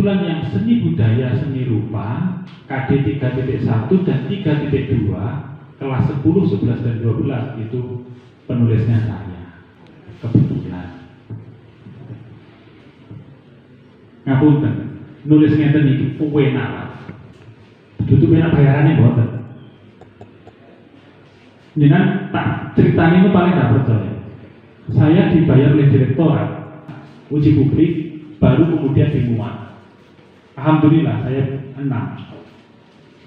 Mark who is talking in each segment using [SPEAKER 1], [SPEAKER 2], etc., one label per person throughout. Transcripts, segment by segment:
[SPEAKER 1] kebetulan yang seni budaya seni rupa KD 3.1 dan 3.2 kelas 10, 11, dan 12 itu penulisnya saya kebetulan. Ngapunten, nulis ngeten iki enak. Dudu enak bayarannya mboten. Jenengan tak ceritanya itu paling tak percaya. Saya dibayar oleh direktorat uji publik, baru kemudian dimuat. Alhamdulillah saya 6.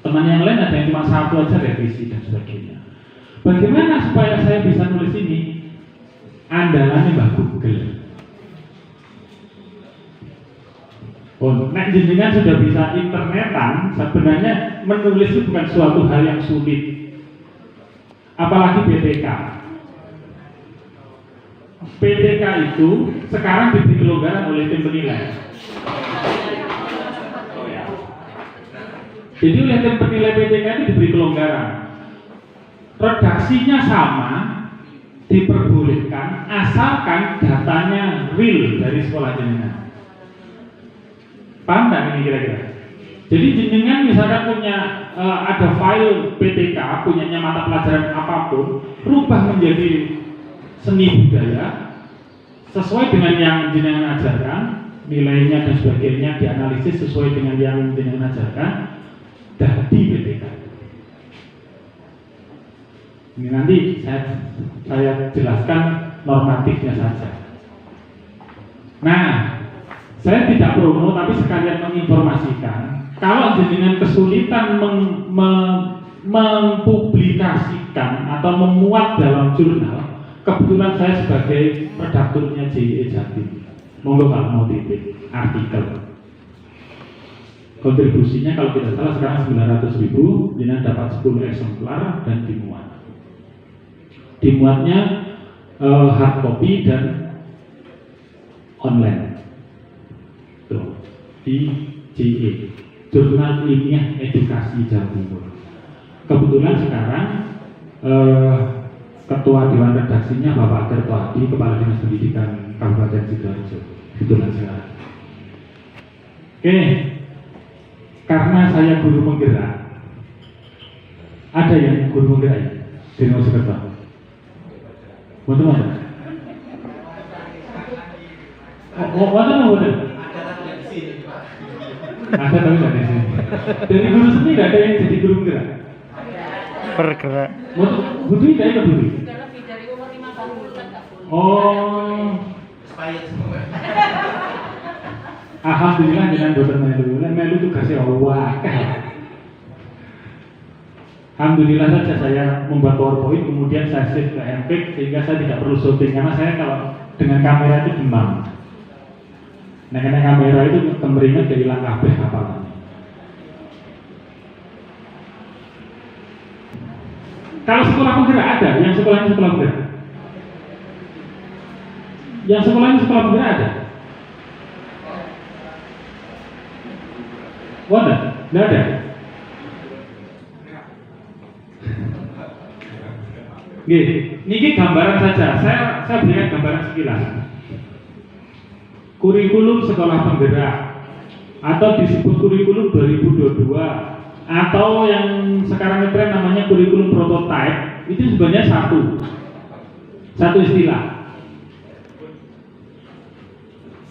[SPEAKER 1] Teman yang lain ada yang cuma 1 aja revisi dan sebagainya. Bagaimana supaya saya bisa nulis ini? Andalannya Mbak Google. Oh, nek jenengan sudah bisa internetan, sebenarnya menulis itu bukan suatu hal yang sulit. Apalagi PTK. PTK itu sekarang diberi kelonggaran oleh tim penilai. Jadi oleh tim penilai PTK itu diberi kelonggaran. Redaksinya sama, diperbolehkan asalkan datanya real dari sekolah jenengan. Paham nggak ini kira-kira? Jadi jenengan misalkan punya ada file PTK, punyanya mata pelajaran apapun, rubah menjadi seni budaya sesuai dengan yang jenengan ajarkan, nilainya dan sebagainya dianalisis sesuai dengan yang jenengan ajarkan, dari PTK. Ini nanti saya jelaskan normatifnya saja. Nah, saya tidak promo tapi sekalian menginformasikan kalau jenengan kesulitan mempublikasikan atau memuat dalam jurnal, kebetulan saya sebagai redakturnya JIE Jatim, monggo kalau mau titip artikel. Kontribusinya kalau tidak salah sekarang 900.000, jenengan dapat 10 eksemplar dan dimuat. Dimuatnya hard copy dan online. Di JE, Jurnal Ilmiah Edukasi Jawa Timur. Kebetulan sekarang Ketua Dewan Redaksinya Bapak Terto Adi, Kepala Dinas Pendidikan Kabupaten Sidoarjo. Kebetulan sekarang. Oke, karena saya guru penggerak, ada yang guru penggerak di Mojokerto? Betul-betul. Betul-betul. Ada tapi nggak di sini. Dari guru seni nggak ada yang jadi guru penggerak.
[SPEAKER 2] Bergerak.
[SPEAKER 1] Butuh tidak ikut dulu.
[SPEAKER 3] Lebih dari umur 5 tahun kan nggak boleh.
[SPEAKER 1] Oh. Alhamdulillah dengan boten melu tugasnya Allah. Alhamdulillah saja saya membuat PowerPoint, kemudian saya save ke MPEG sehingga saya tidak perlu syuting karena saya kalau dengan kamera itu demam. Nah, karena kamera itu kemeringat jadi hilang kabeh hafalannya. Kalau sekolah penggerak ada, yang sekolahnya sekolah penggerak. Yang sekolahnya sekolah penggerak ada. Wadah, nggak ada. Gini, ini gambaran saja. Saya berikan gambaran sekilas. Kurikulum sekolah penggerak atau disebut kurikulum 2022 atau yang sekarang ngetren namanya kurikulum prototype, itu sebenarnya satu istilah.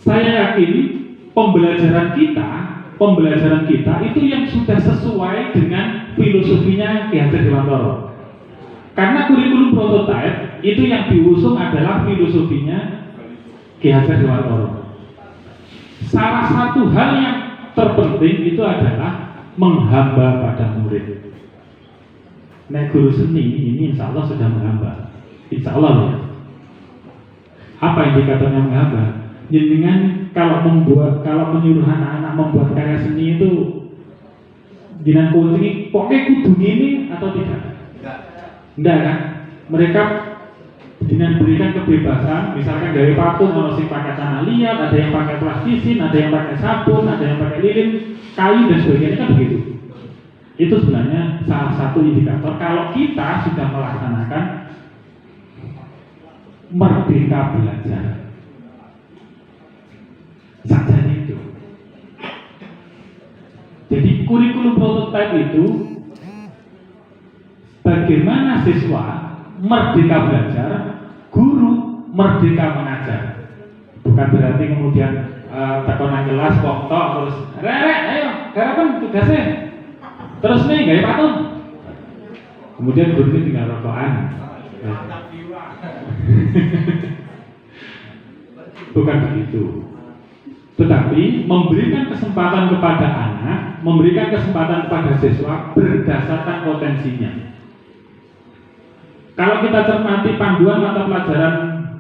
[SPEAKER 1] Saya yakin pembelajaran kita itu yang sudah sesuai dengan filosofinya Ki Hajar Dewantara. Karena kurikulum prototype itu yang diusung adalah filosofinya Ki Hajar Dewantara. Salah satu hal yang terpenting itu adalah menghamba pada murid. Nah, guru seni ini insya Allah sudah menghamba. Insya Allah ya. Apa indikatornya menghamba? Jenengan kalau menyuruh anak-anak membuat karya seni itu jenengan kunci pokoknya kudu ini atau tidak? Enggak kan? Mereka dengan berikan kebebasan, misalkan dari patung kalau sing pakai tanah liat, ada yang pakai plastisin, ada yang pakai sabun, ada yang pakai lilin, kayu dan sebagainya kan begitu. Itu sebenarnya salah satu indikator kalau kita sudah melaksanakan merdeka belajar. Saja itu. kurikulum prototipe itu bagaimana siswa merdeka belajar, guru merdeka mengajar. Bukan berarti kemudian tekonan kelas kok terus ayo garapan tugasnya terus nih gaya patung, kemudian gurunya tinggal rokokan. Bukan begitu, tetapi memberikan kesempatan kepada anak, memberikan kesempatan kepada siswa berdasarkan potensinya. Kalau kita cermati panduan mata pelajaran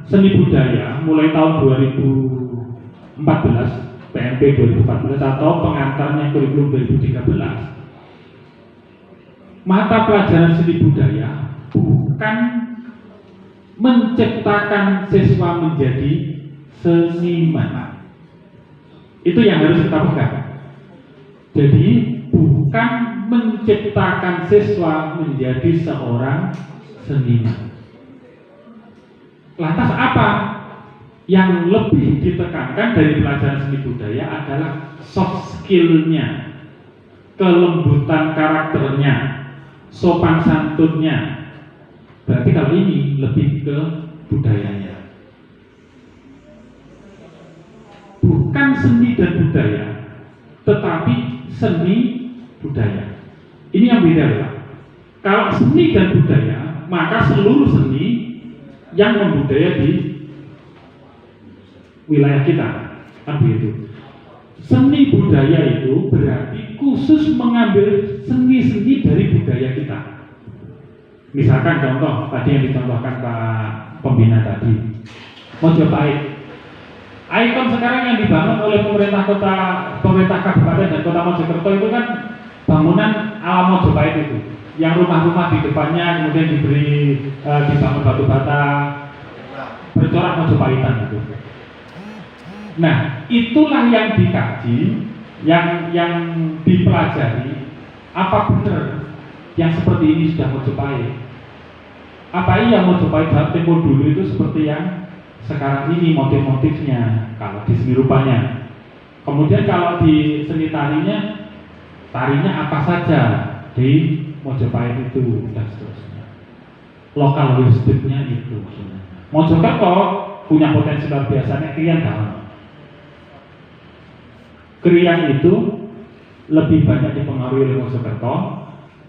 [SPEAKER 1] seni budaya mulai tahun 2014, PMP 2014 atau pengantarnya kurikulum 2013, mata pelajaran seni budaya bukan menciptakan siswa menjadi seniman. Itu yang harus kita pegang. Jadi bukan menciptakan siswa menjadi seorang seniman. Lantas apa yang lebih ditekankan dari pelajaran seni budaya adalah soft skill-nya, kelembutan karakternya, sopan santunnya. Berarti kalau ini lebih ke budayanya. Bukan seni dan budaya, tetapi seni budaya. Ini yang beda, Pak. Kalau seni dan budaya, maka seluruh seni yang membudaya di wilayah kita, kan begitu. Seni budaya itu berarti khusus mengambil seni-seni dari budaya kita. Misalkan contoh tadi yang dicontohkan Pak Pembina tadi, Mojopahit. Ikon sekarang yang dibangun oleh pemerintah kabupaten dan kota Mojokerto itu kan bangunan ala Mojopahit itu, yang rumah-rumah di depannya kemudian dibangun batu bata bercorak Mojopahitan itu. Nah, itulah yang dikaji, yang dipelajari. Apa benar yang seperti ini sudah Mojopahit? Apa iya Mojopahit saat tempo dulu itu seperti yang sekarang ini motif-motifnya kalau di seni rupanya? Kemudian kalau di seni tarinya apa saja di Mojopahit itu dan seterusnya. Lokalistiknya itu. Mojokerto punya potensi luar biasanya Krian dalam. Krian itu lebih banyak dipengaruhi oleh Mojokerto,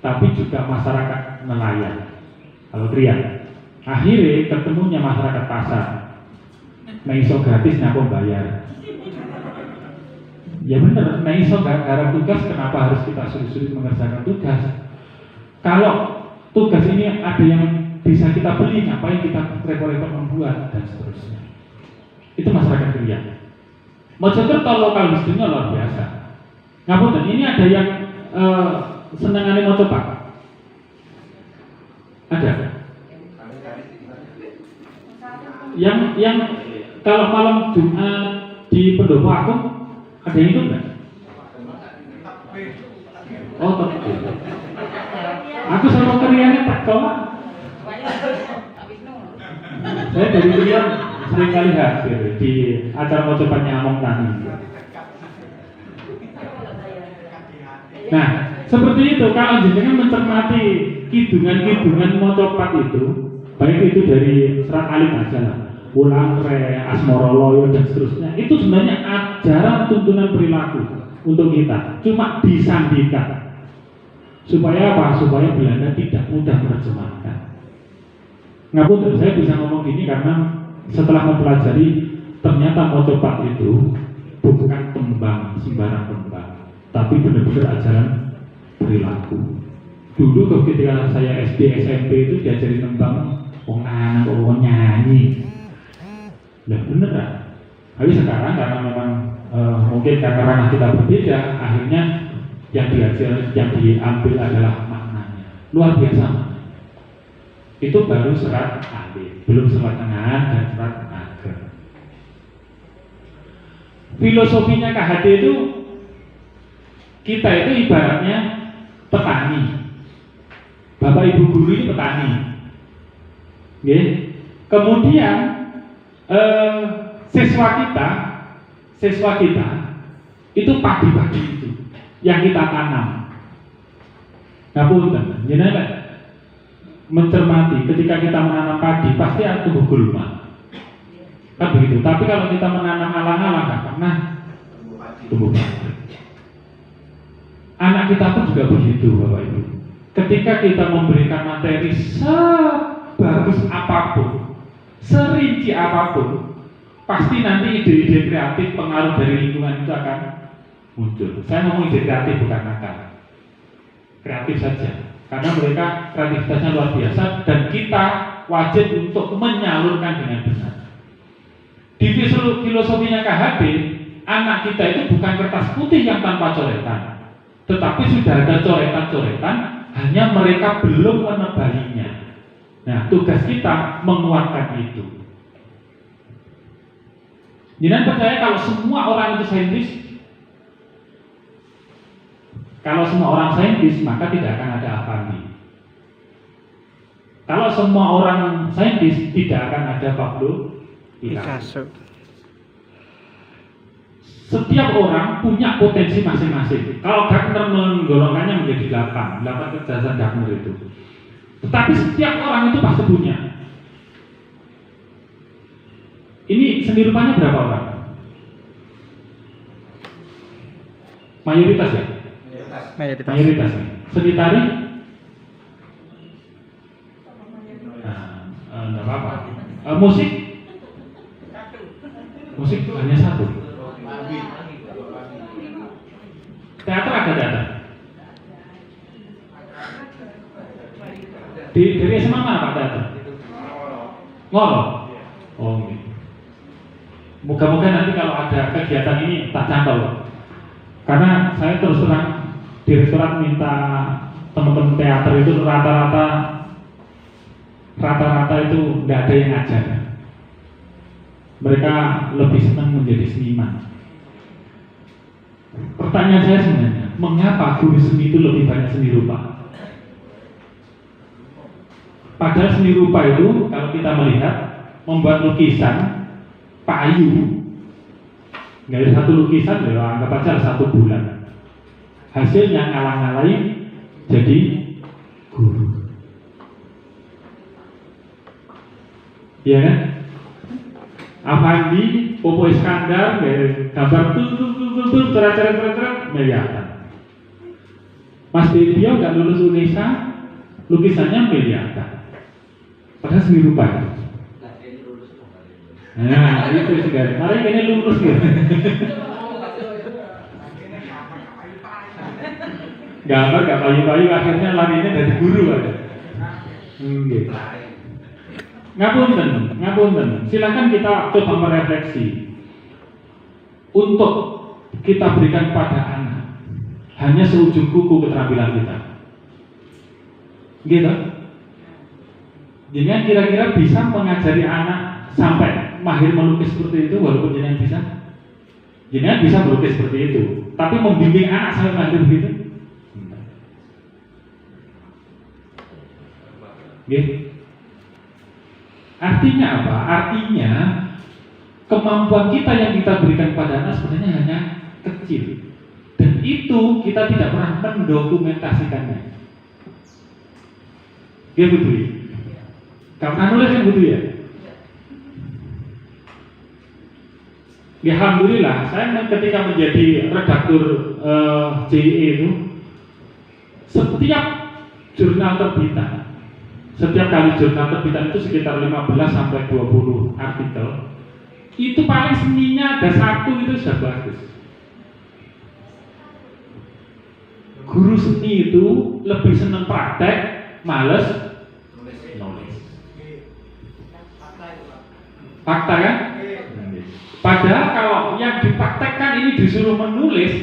[SPEAKER 1] tapi juga masyarakat nelayan. Kalau Krian, akhirnya ketemunya masyarakat pasar. Nah iso gratis aku bayar. Ya benar, nah iso garap tugas, kenapa harus kita sulit-sulit mengerjakan tugas? Kalau tugas ini ada yang bisa kita beli, ngapain kita repot-repot membuat dan seterusnya. Itu masyarakat Krian. Mojokerto lokal bisnisnya luar biasa. Ngapunten, ini ada yang senangannya mau coba? Ada? Yang kalau malam Jumat di Pendopo Agung ada yang itu enggak? Oh, takbir. Aku sama Kriannya tak kau. Saya dari Krian sering kali hadir di acara mocopannya Among Tani. Nah, seperti itu kalau jenengan mencermati kidungan-kidungan mocopat itu, baik itu dari serat alit aja lah, Wulan Re, Asmoroloyo dan seterusnya, itu sebenarnya ajaran tuntunan perilaku untuk kita, cuma disandikan supaya apa? Supaya Belanda tidak mudah menerjemahkan. Ngapunten, saya bisa ngomong gini karena setelah mempelajari ternyata mocopat itu bukan tembang sembarang tembang, tapi benar-benar ajaran perilaku. Dulu ketika saya SD SMP itu diajari tembang, wong anak kok nyanyi. Lah bener kan? Tapi sekarang karena memang mungkin karena ranah kita berbeda, akhirnya yang diambil adalah maknanya. Luar biasa maknanya. Itu baru serat alif, belum serat tengah dan serat akhir. Filosofinya KHD itu, kita itu ibaratnya petani. Bapak ibu guru ini petani. Okay. Kemudian siswa kita itu padi-padi itu. yang kita tanam. Nah, punten, jenengan mencermati ketika kita menanam padi pasti akan tumbuh gulma. Kan begitu. Tapi kalau kita menanam alang-alang nggak pernah tumbuh padi. Anak kita pun juga begitu, Bapak Ibu. Ketika kita memberikan materi sebagus apapun, serinci apapun, pasti nanti ide-ide kreatif pengaruh dari lingkungan itu akan muncul. Saya ngomong ide kreatif bukan nakal, kreatif saja, karena mereka kreativitasnya luar biasa dan kita wajib untuk menyalurkan dengan benar. Di filosofinya KHD, anak kita itu bukan kertas putih yang tanpa coretan, tetapi sudah ada coretan-coretan, hanya mereka belum menebalinya. Nah, tugas kita menguatkan itu. Jangan percaya kalau semua orang itu saintis. Kalau semua orang saintis, maka tidak akan ada Avandi. Kalau semua orang saintis, tidak akan ada Pablo Picasso. Setiap orang punya potensi masing-masing. Kalau Gardner menggolongkannya menjadi 8 kecerdasan Gardner itu. Tetapi setiap orang itu pasti punya. Ini seni rupanya berapa orang? Mayoritas ya? Mayoritas. Seni tari? Enggak apa-apa. Musik? Musik hanya satu. Teater ada teater. Dari SMA mana Pak teater? Ngoro. Oh, gitu. Moga-moga nanti kalau ada kegiatan ini tak cantol. Karena saya terus terang direktorat minta teman-teman teater itu rata-rata itu nggak ada yang ngajar. Mereka lebih senang menjadi seniman. Pertanyaan saya sebenarnya, mengapa guru seni itu lebih banyak seni rupa? Padahal seni rupa itu kalau kita melihat membuat lukisan payu, nggak ada satu lukisan, ya anggap aja 1 bulan. Hasilnya ngalang-ngalain jadi guru. Iya kan? Avandi, Popo Iskandar, gambar cerat miliaran. Mas Dedio nggak lulus UNESA, lukisannya miliaran. Padahal seni rupa. Nah, itu sekarang. Mari ini lulus gitu. Gambar gak payu-payu, akhirnya larinya dari guru aja. Gitu. Ngapunten. Silakan kita coba merefleksi. Untuk kita berikan pada anak hanya seujung kuku keterampilan kita. Gitu. Jadi kira-kira bisa mengajari anak sampai mahir melukis seperti itu walaupun jenengan bisa? Jenengan bisa melukis seperti itu, tapi membimbing anak sampai mahir begitu? Gitu. Artinya apa? Artinya kemampuan kita yang kita berikan pada anak sebenarnya hanya kecil, dan itu kita tidak pernah mendokumentasikannya. Dia betul ya? Kamu nulis yang betul ya? Ya, alhamdulillah, saya ketika menjadi redaktur JIE itu, setiap jurnal terbitan, setiap kali jurnal terbitan itu sekitar 15 sampai 20 artikel. Itu paling seninya ada 1 itu sudah bagus. Guru seni itu lebih senang praktek, males nulis. Fakta kan? Padahal kalau yang dipraktekkan ini disuruh menulis,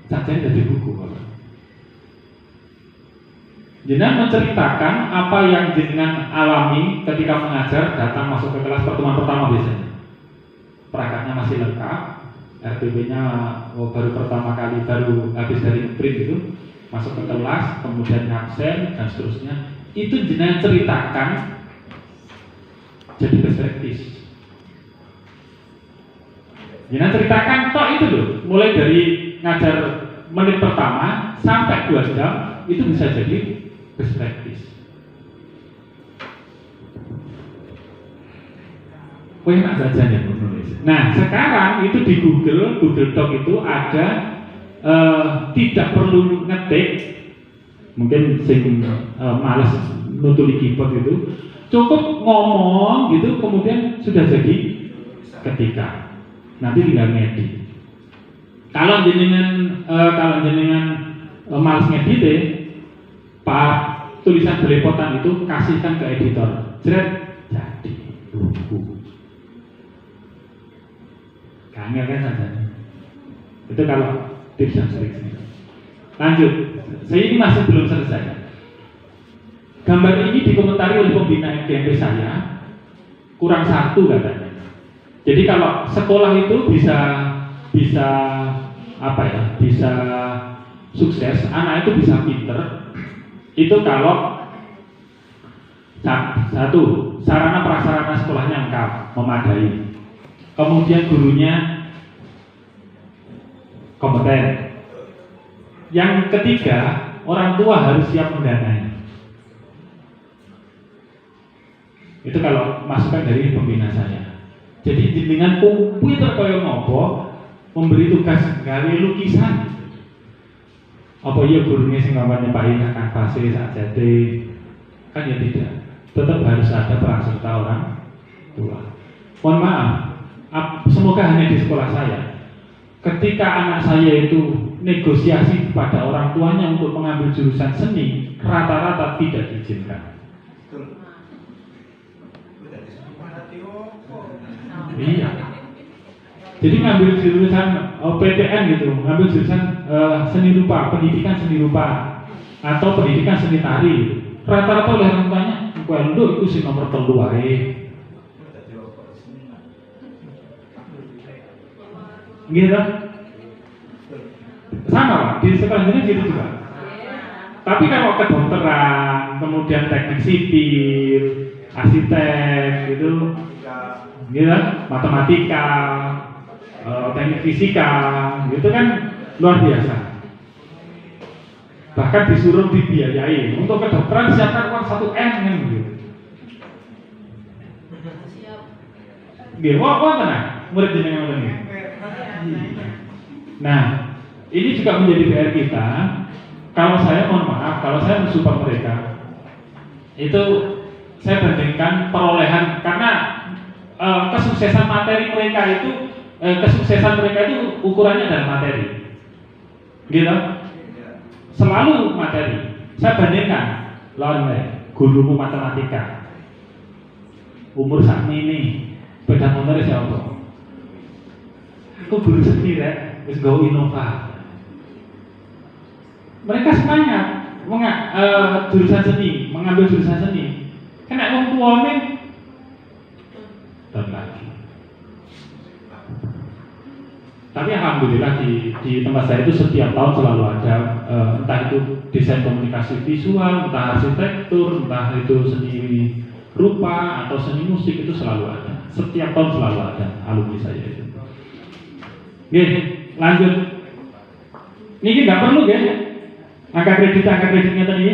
[SPEAKER 1] saja dari buku. Jenengan menceritakan apa yang jenengan alami ketika mengajar, datang masuk ke kelas pertemuan pertama biasanya. Perangkatnya masih lengkap, RTP-nya baru pertama kali, baru habis dari print itu, masuk ke kelas, kemudian absen dan seterusnya. Itu jenengan ceritakan jadi perspektif. Jangan ceritakan kok itu loh, mulai dari ngajar menit pertama sampai 2 jam itu bisa jadi best practice. Oh enak saja nih menulis. Nah sekarang itu di Google Doc itu ada tidak perlu ngetik, mungkin sing males nutuli keyboard itu, cukup ngomong gitu kemudian sudah jadi ketika. Nanti tinggal ngedit. Kalau jenengan males ngedit deh, pak tulisan belepotan itu kasihkan ke editor, jret jadi buku. Kangen kan saja. Itu kalau tips dan triknya. Lanjut, saya ini masih belum selesai. Gambar ini dikomentari oleh pembina FGMP saya, kurang 1 katanya. Jadi kalau sekolah itu bisa apa ya, bisa sukses, anak itu bisa pinter, itu kalau 1, sarana prasarana sekolahnya lengkap, memadai. Kemudian gurunya kompeten. Yang ketiga, orang tua harus siap mendanai. Itu kalau masukan dari pembina saya. Jadi dengan komputer kaya ngopo memberi tugas gawe lukisan. Apa iya gurunya sing ngawane Pak Ina kanvase sakjane? Kan ya tidak. Tetap harus ada peran serta orang tua. Mohon maaf, semoga hanya di sekolah saya. Ketika anak saya itu negosiasi kepada orang tuanya untuk mengambil jurusan seni, rata-rata tidak diizinkan. Iya. Jadi ngambil jurusan PTN gitu, ngambil jurusan seni rupa, pendidikan seni rupa, atau pendidikan seni tari. Rata-rata oleh orang tuanya, "Kuwi itu sing nomor 3 wae." Gitu. Sama Pak, di sekolah ini gitu juga. Tapi kalau kedokteran, kemudian teknik sipil, arsitek gitu, matematika, teknik fisika, gitu kan luar biasa. Bahkan disuruh dibiayai. Untuk kedokteran siapkan uang 1 M kan gitu. Gitu, wah tenang, murid jenengan ini. Nah, ini juga menjadi PR kita. Kalau saya mohon maaf, kalau saya mensupport mereka, itu saya bandingkan perolehan karena kesuksesan materi mereka itu, kesuksesan mereka itu ukurannya adalah materi, gitu. Selalu materi. Saya bandingkan, lawan gurumu matematika, umur saat ini, beda motor siapa? Itu guru seni ya, wis gawe inovasi. Mereka semangat jurusan seni, mengambil jurusan seni. Kena wong tuane dan lagi. Tapi alhamdulillah di tempat saya itu setiap tahun selalu ada entah itu desain komunikasi visual, entah arsitektur, entah itu seni rupa atau seni musik, itu selalu ada. Setiap tahun selalu ada alumni saya itu. Oke, lanjut. Ini nggak perlu ya, angka kreditnya tadi.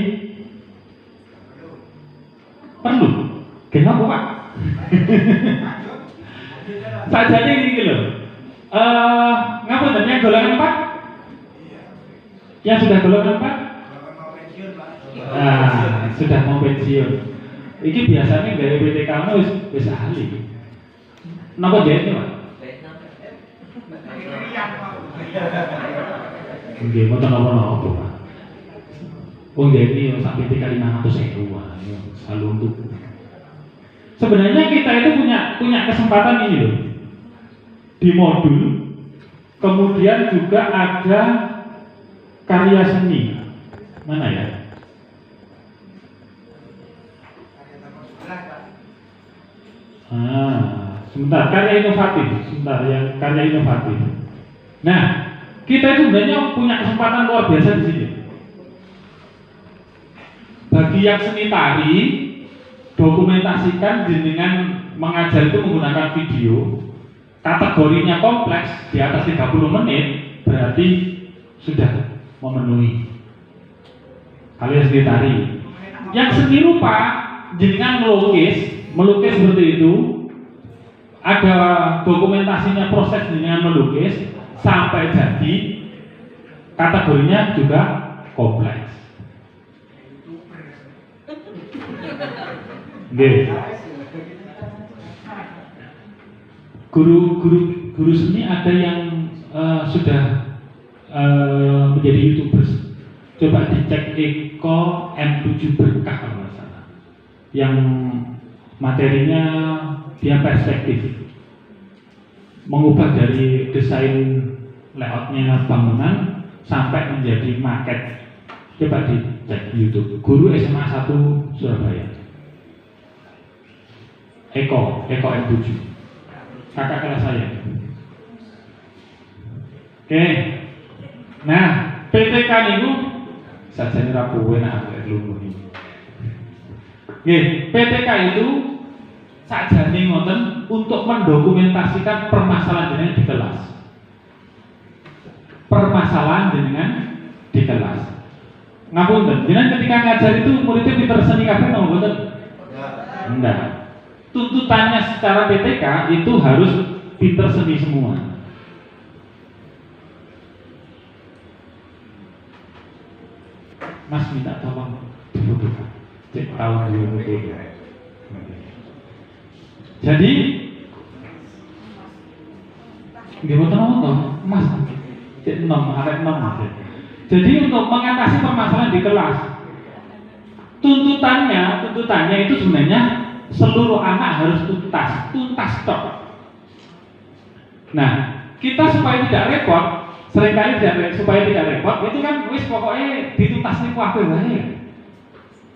[SPEAKER 1] Perlu. Kenapa Pak? Sajane ini loh. Ngapa yang golongan 4? Yang sudah golongan 4? Nah, sudah mau pensiun. Ini biasanya dari PTK wis ahli. Napa jahitnya Pak? Nggih, mboten napa-napa, Pak. Wong jahit sampai 500.000 selalu untuk. Sebenarnya kita itu punya kesempatan ini loh. Di modul, kemudian juga ada karya seni. Mana ya? Sebentar, karya inovatif. Sebentar, yang karya inovatif. Nah, kita itu sebenarnya punya kesempatan luar biasa di sini. Bagi yang seni tari, dokumentasikan dengan mengajar itu menggunakan video. kategorinya kompleks di atas 30 menit berarti sudah memenuhi. Kalian sendiri tari. Yang seni rupa jenengan melukis seperti itu, ada dokumentasinya proses jenengan melukis sampai jadi, kategorinya juga kompleks. Nggih. Guru seni ada yang sudah menjadi YouTubers. Coba dicek Eko M7 Berkah kalau nggak salah. Yang materinya dia perspektif, mengubah dari desain layoutnya bangunan sampai menjadi maket. Coba dicek di YouTube. Guru SMA 1 Surabaya. Eko M7. Kakak kelas saya. Oke. Nah, PTK itu sajane ra kowe nak lumur iki. Nggih, PTK itu sajane ngoten untuk mendokumentasikan permasalahan jenengan di kelas. Permasalahan jenengan di kelas. Ngapunten, jenengan ketika ngajar itu muridnya pinter seni kabeh napa mboten? Enggak. Tuntutannya secara PTK itu harus pinter seni semua. Mas minta tolong dulu, cek tahu dulu itu. Jadi, gimana toh, Mas? Cek 6, arek 6. Jadi untuk mengatasi permasalahan di kelas, tuntutannya itu sebenarnya seluruh anak harus tuntas tok. Nah, kita supaya tidak repot, seringkali supaya tidak repot, itu kan wis pokoknya dituntas nih kabeh wae.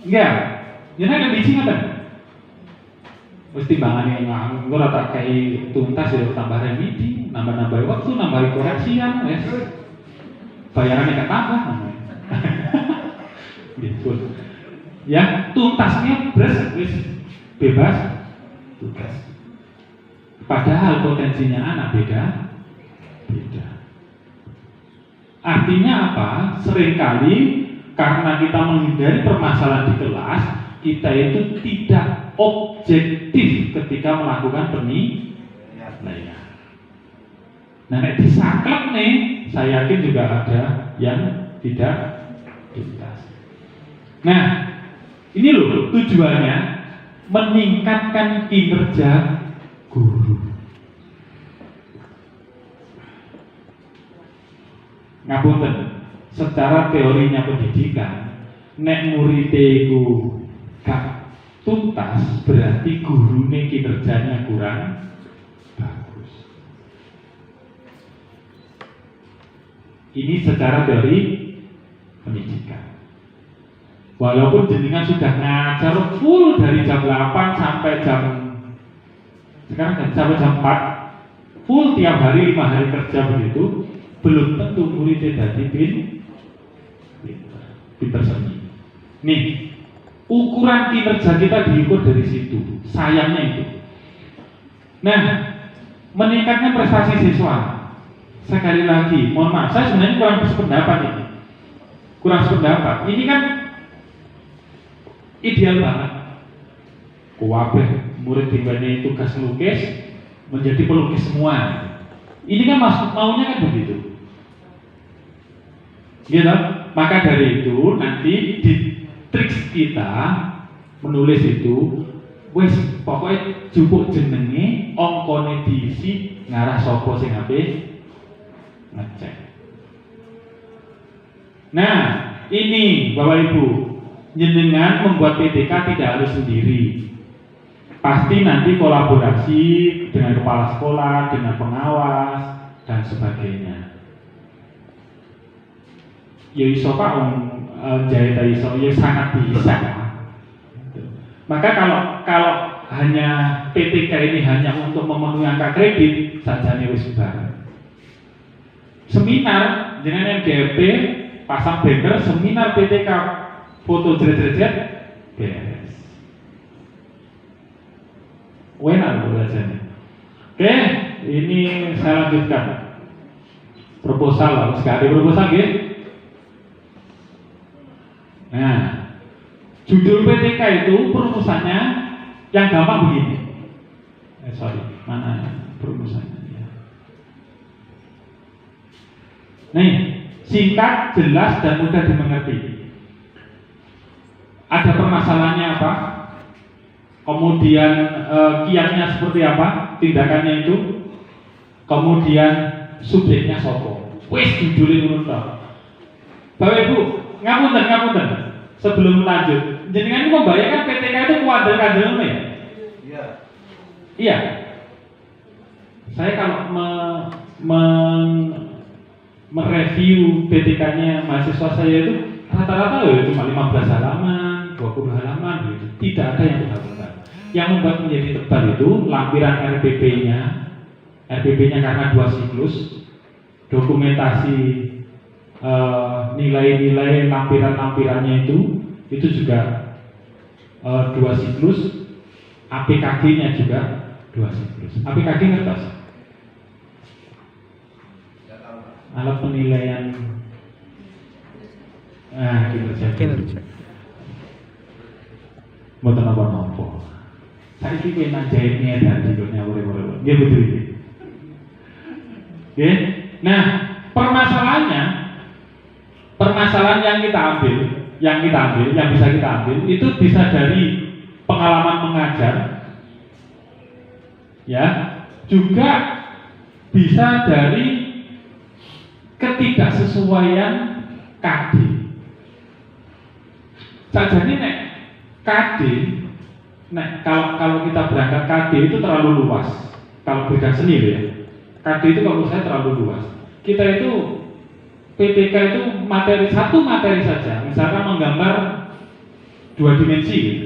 [SPEAKER 1] Enggak. Jenengan ada biji ngoten. Wis timbangane engko ora tak kei tuntas ya tambah remedi, nambah waktu, nambah koreksian wis. Bayarannya gak tambah namanya. Gitu. Ya, tuntasnya wis bebas tugas. Padahal potensinya anak beda. Artinya apa? Seringkali karena kita menghindari permasalahan di kelas, kita itu tidak objektif ketika melakukan penilaian. Nah, nek disaklek nih, saya yakin juga ada yang tidak tuntas. Nah, ini loh tujuannya meningkatkan kinerja guru. Ngapunten, secara teorinya pendidikan, nek muridé iku gak tuntas berarti gurune kinerjanya kurang bagus. Ini secara teori pendidikan. Walaupun jenengan sudah ngajar full dari jam 8 sampai sekarang sampai jam 4 full tiap hari 5 hari kerja begitu, belum tentu muridnya jadi pinter seni. Nih, ukuran kinerja kita diukur dari situ. Sayangnya itu. Nah, meningkatnya prestasi siswa. Sekali lagi, mohon maaf, saya sebenarnya kurang sependapat ini. Ini kan ideal banget. Kuwabeh murid diwenehi tugas melukis menjadi pelukis semua. Ini kan maunya kan begitu. Gitu. Maka dari itu nanti di triks kita menulis itu wis pokoknya jupuk jenenge ongkone diisi ngarah sapa sing ape ngecek. Nah, ini Bapak Ibu, jenengan membuat PTK tidak harus sendiri. Pasti nanti kolaborasi dengan kepala sekolah, dengan pengawas dan sebagainya. Ya iso Pak jahit iso, ya sangat bisa. Maka kalau hanya PTK ini hanya untuk memenuhi angka kredit, sajane wis bareng. Seminar dengan MGP pasang banner seminar PTK foto jret-jret beres. Enak belajarnya. Oke, ini saya lanjutkan. Proposal, harus gak ada proposal gitu. Nah, judul PTK itu perumusannya yang gampang begini. Mana perumusannya? Nih, singkat, jelas, dan mudah dimengerti. Ada permasalahannya apa? Kemudian kiatnya seperti apa? Tindakannya itu. Kemudian subjeknya sopo. Wes judulnya menurut. Bapak Ibu, ngapunten. Sebelum lanjut, jenengan membayangkan PTK itu kader-kader ya? Iya. Iya. Saya kalau mereview PTK-nya mahasiswa saya itu rata-rata cuma 15 halaman, 20 halaman gitu. Tidak ada yang tebal-tebal. Yang membuat menjadi tebal itu lampiran RPP-nya. RPP-nya karena 2 siklus, dokumentasi nilai-nilai lampiran-lampirannya itu juga 2 siklus, APKG-nya juga 2 siklus. APKG ngertos? Alat penilaian kinerja. Mboten napa-napa. Saiki kowe nang jahitnya dadi kok nyawur-nyawur. Nggih betul iki. Nggih. Nah, permasalahan yang kita ambil, yang bisa kita ambil itu bisa dari pengalaman mengajar. Ya, juga bisa dari ketidaksesuaian KD. Sajane nek KD, kalau kita berangkat KD itu terlalu luas. Kalau bidang seni ya, KD itu kalau saya terlalu luas. Kita itu PTK itu satu materi saja. Misalkan menggambar 2 dimensi, gitu.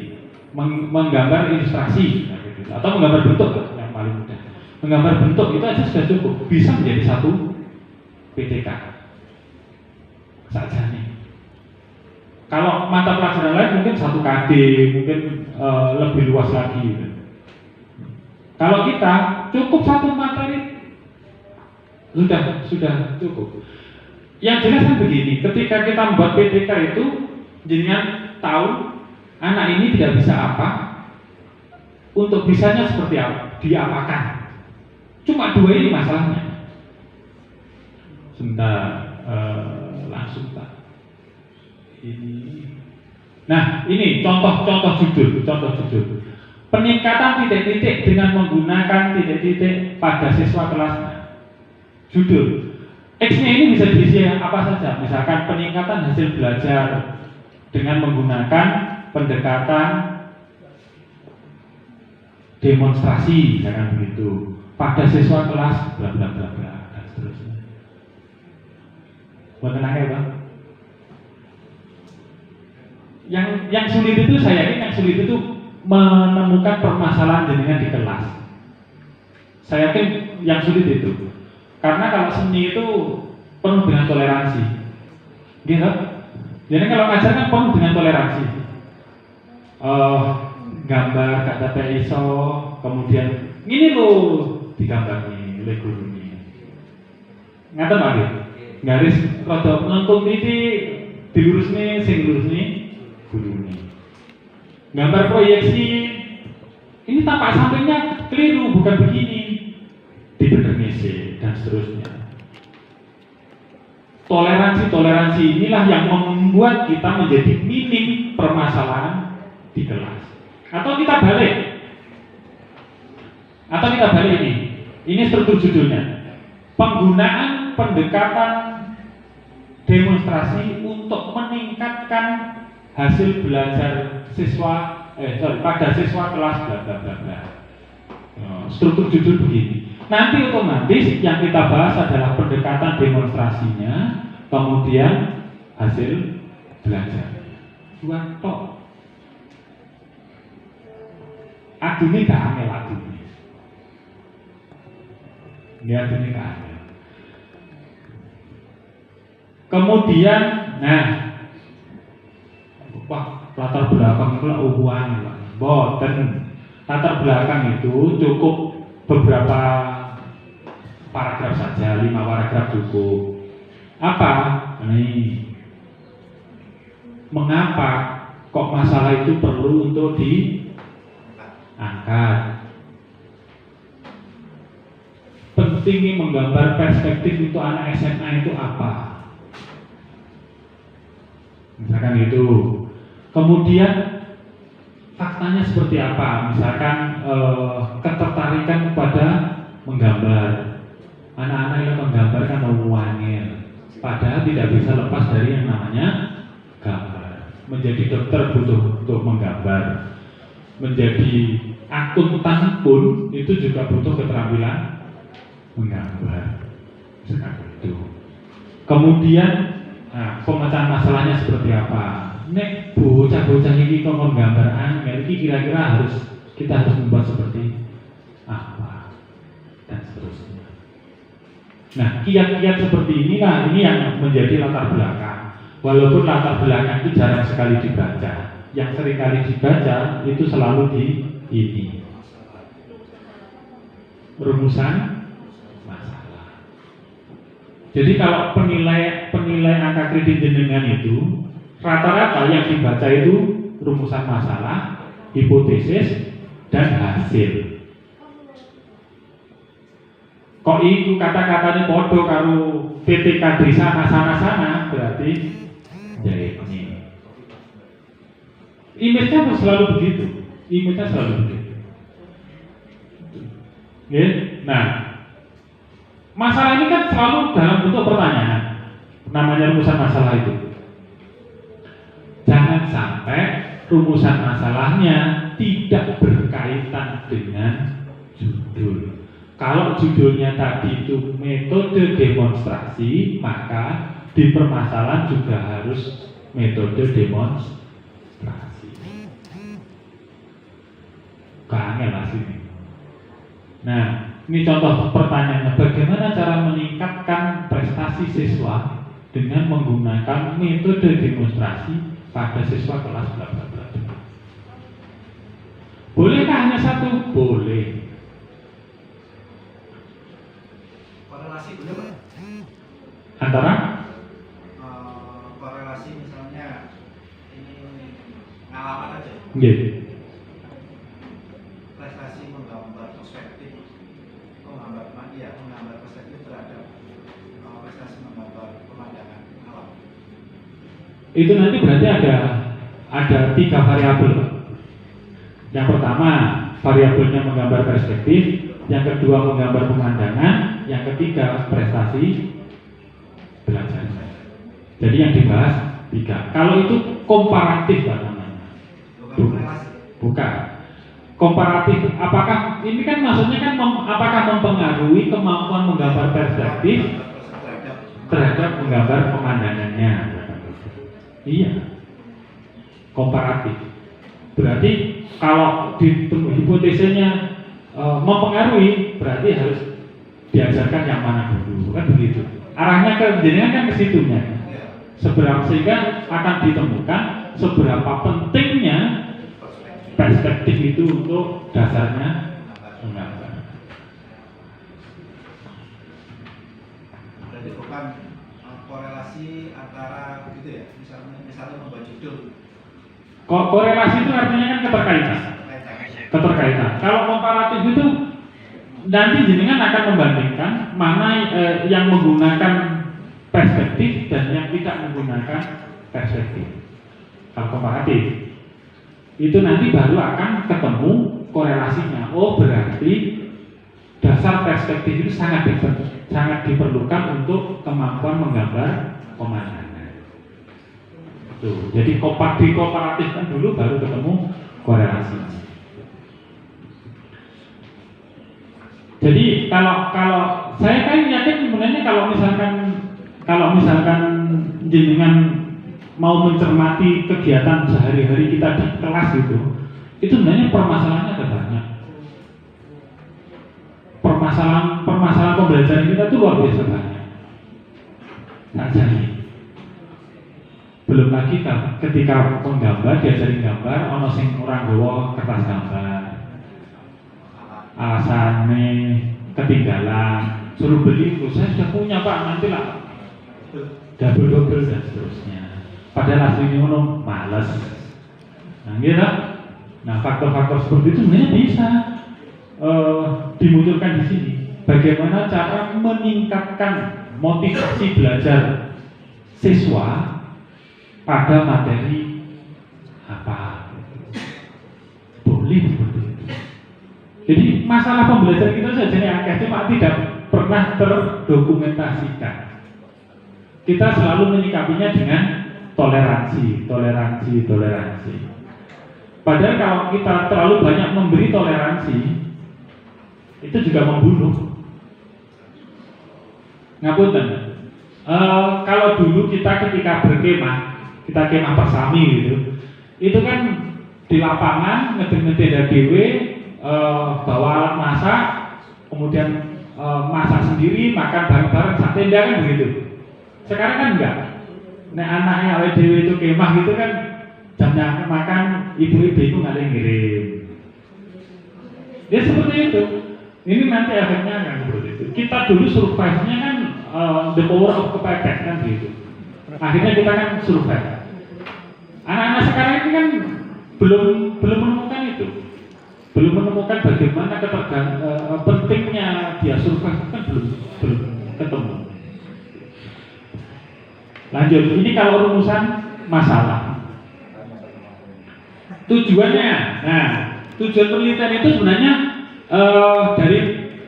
[SPEAKER 1] Menggambar ilustrasi, gitu. Atau menggambar bentuk yang paling mudah. Menggambar bentuk itu aja sudah cukup, bisa menjadi satu PTK saja nih. Kalau mata pelajaran lain mungkin 1 KD, mungkin lebih luas lagi gitu. Kalau kita cukup 1 materi sudah cukup. Yang jelas kan begini, ketika kita membuat PTK itu jenengan tahu anak ini tidak bisa apa, untuk bisanya seperti apa, diapakan. Cuma 2 ini masalahnya. Sebentar, langsung tak. Nah, ini contoh judul. Peningkatan titik-titik dengan menggunakan titik-titik pada siswa kelasnya. Judul. X-nya ini bisa diisi apa saja. Misalkan peningkatan hasil belajar dengan menggunakan pendekatan demonstrasi, jangan begitu. Pada siswa kelas bla bla bla bla dan seterusnya. Buat tenangnya Bang. Yang sulit itu saya yakin yang sulit itu menemukan permasalahan jenengan di kelas. Saya yakin yang sulit itu. Karena kalau seni itu penuh dengan toleransi. Gitu. Jadi kalau ngajar kan penuh dengan toleransi. Gambar kata iso, kemudian ini loh digambar nih oleh guru nih. Ngaten lagi. Garis rada melengkung titik dilurus nih, sing lurus nih guru nih. Gambar proyeksi ini tampak sampingnya keliru, bukan begini. Dibener ngisi dan seterusnya. Toleransi inilah yang membuat kita menjadi minim permasalahan di kelas. Atau kita balik ini. Ini struktur judulnya. Penggunaan pendekatan demonstrasi untuk meningkatkan hasil belajar pada siswa kelas bla bla bla bla. Struktur judul begini. Nanti otomatis yang kita bahas adalah pendekatan demonstrasinya, kemudian hasil belajar. 2 tok. Adune gak angel adune. Nggih adune gak angel. Kemudian, latar belakang itu uang, boten. Latar belakang itu cukup beberapa paragraf saja, 5 paragraf cukup. Apa? Ini mengapa kok masalah itu perlu untuk diangkat? Pentingnya menggambar perspektif untuk anak SMA itu apa? Misalkan itu. Kemudian faktanya seperti apa? Misalkan ketertarikan kepada menggambar. Anak-anak yang menggambar kan wangil, padahal tidak bisa lepas dari yang namanya gambar. Menjadi dokter butuh untuk menggambar. Menjadi akuntan pun itu juga butuh keterampilan menggambar. Misalkan itu. Kemudian pemecahan masalahnya seperti apa? Nek bocah-bocah ini kok menggambar angel, ini kira-kira kita harus membuat seperti apa dan seterusnya. Nah, kiat-kiat seperti inilah ini yang menjadi latar belakang. Walaupun latar belakang itu jarang sekali dibaca, yang sering kali dibaca itu selalu di ini rumusan masalah. Jadi kalau penilai angka kredit jenengan itu rata-rata yang dibaca itu rumusan masalah, hipotesis, dan hasil. Kok itu kata-katanya podo karo PTKD sana berarti ya ini. Image-nya selalu begitu. Ya. Nah, masalah ini kan selalu dalam bentuk pertanyaan. Namanya rumusan masalah itu. Jangan sampai rumusan masalahnya tidak berkaitan dengan judul. Kalau judulnya tadi itu metode demonstrasi, maka di permasalahan juga harus metode demonstrasi. Kangen asli. Nah, ini contoh pertanyaannya, bagaimana cara meningkatkan prestasi siswa dengan menggunakan metode demonstrasi pada siswa kelas bla bla bla. Bolehkah hanya satu? Boleh.
[SPEAKER 4] Korelasi boleh Pak?
[SPEAKER 1] Antara?
[SPEAKER 4] Korelasi misalnya ini ngalaman aja.
[SPEAKER 1] Iya.
[SPEAKER 4] Prestasi menggambar perspektif, menggambar perspektif terhadap prestasi menggambar pemandangan alam.
[SPEAKER 1] Itu nanti berarti ada 3 variabel. Yang pertama variabelnya menggambar perspektif, yang kedua menggambar pemandangan, yang ketiga prestasi belajar. Jadi yang dibahas 3. Kalau itu komparatif namanya. Bukan. Komparatif. Apakah ini kan maksudnya kan apakah mempengaruhi kemampuan menggambar perspektif terhadap menggambar pemandangannya? Iya. Komparatif. Berarti kalau di hipotesisnya mempengaruhi, berarti harus diajarkan yang mana dulu, kan begitu. Arahnya ke jenengan kan ke situnya. Sehingga akan ditemukan seberapa pentingnya perspektif itu untuk dasarnya menggambar.
[SPEAKER 4] Berarti bukan korelasi antara begitu ya, misalnya membuat judul.
[SPEAKER 1] Korelasi itu artinya kan keterkaitan. Kalau komparatif itu nanti jenengan akan membandingkan mana yang menggunakan perspektif dan yang tidak menggunakan perspektif. Kalau komparatif itu nanti baru akan ketemu korelasinya. Oh, berarti dasar perspektif itu sangat diperlukan untuk kemampuan menggambar pemandangan. Tuh, jadi dikomparatifkan dulu baru ketemu korelasinya. Jadi kalau saya kan yakin sebenarnya kalau misalkan jenengan mau mencermati kegiatan sehari-hari kita di kelas itu sebenarnya permasalahannya ada banyak. Permasalahan pembelajaran kita itu luar biasa banyak. Nah, jadi belum lagi ketika menggambar, diajarin gambar, ono sing orang gawa kertas gambar, alasannya ketinggalan, suruh beli, "Oh, saya sudah punya Pak, nanti lah double dan seterusnya." Padahal aslinya ngono males. Nah, gitu. Nah, faktor-faktor seperti itu sebenarnya bisa dimunculkan di sini. Bagaimana cara meningkatkan motivasi belajar siswa pada materi apa? Boleh seperti itu. Jadi masalah pembelajaran kita saja yang cuma tidak pernah terdokumentasikan. Kita selalu menyikapinya dengan toleransi. Padahal kalau kita terlalu banyak memberi toleransi, itu juga membunuh. Ngapunten. Kalau dulu kita ketika berkemah, kita kemah persami gitu, itu kan di lapangan ngedeng-ngedeng dewe, bawa alat masak, kemudian masak sendiri, makan bareng-bareng sak tenda kan begitu. Sekarang kan enggak. Nek anaknya awake dhewe itu kemah gitu kan jamnya makan ibu-ibu itu nggak ada yang ngirim. Ya seperti itu. Ini nanti efeknya kan seperti itu. Kita dulu survive-nya kan the power of kepepet kan gitu. Akhirnya kita kan survive. Anak-anak sekarang ini kan belum menemukan itu. Belum menemukan bagaimana pentingnya dia survive kan belum ketemu. Lanjut, ini kalau rumusan masalah. Tujuannya, nah tujuan penelitian itu sebenarnya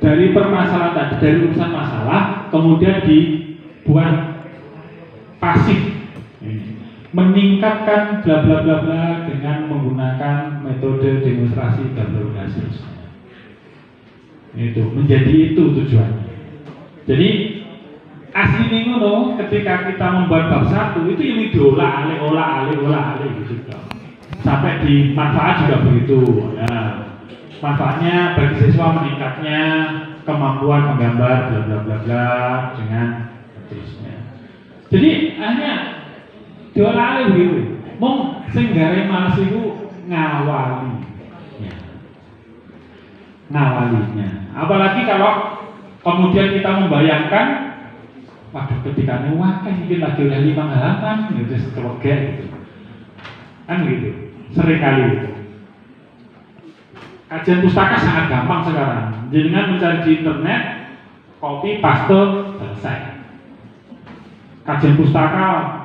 [SPEAKER 1] dari permasalahan tadi, dari urusan masalah, kemudian dibuat pasif, meningkatkan bla bla bla bla dengan menggunakan metode demonstrasi dan berbasis. Itu menjadi itu tujuannya. Jadi asli ngono ketika kita membuat bab 1 itu yang diolah gitu. Sampai di manfaat juga begitu. Ya. Manfaatnya bagi siswa meningkatnya kemampuan menggambar bla bla bla bla dengan terusnya. Jadi hanya diolah begitu. Mong sing gare males iku ngawalinya. Apalagi kalau kemudian kita membayangkan, waduh ketika ini wah kan mungkin lagi oleh 5 halaman gitu setelahnya gitu. Kan gitu, sering kali gitu. Kajian pustaka sangat gampang sekarang. Dengan mencari di internet, copy, paste, selesai. Kajian pustaka,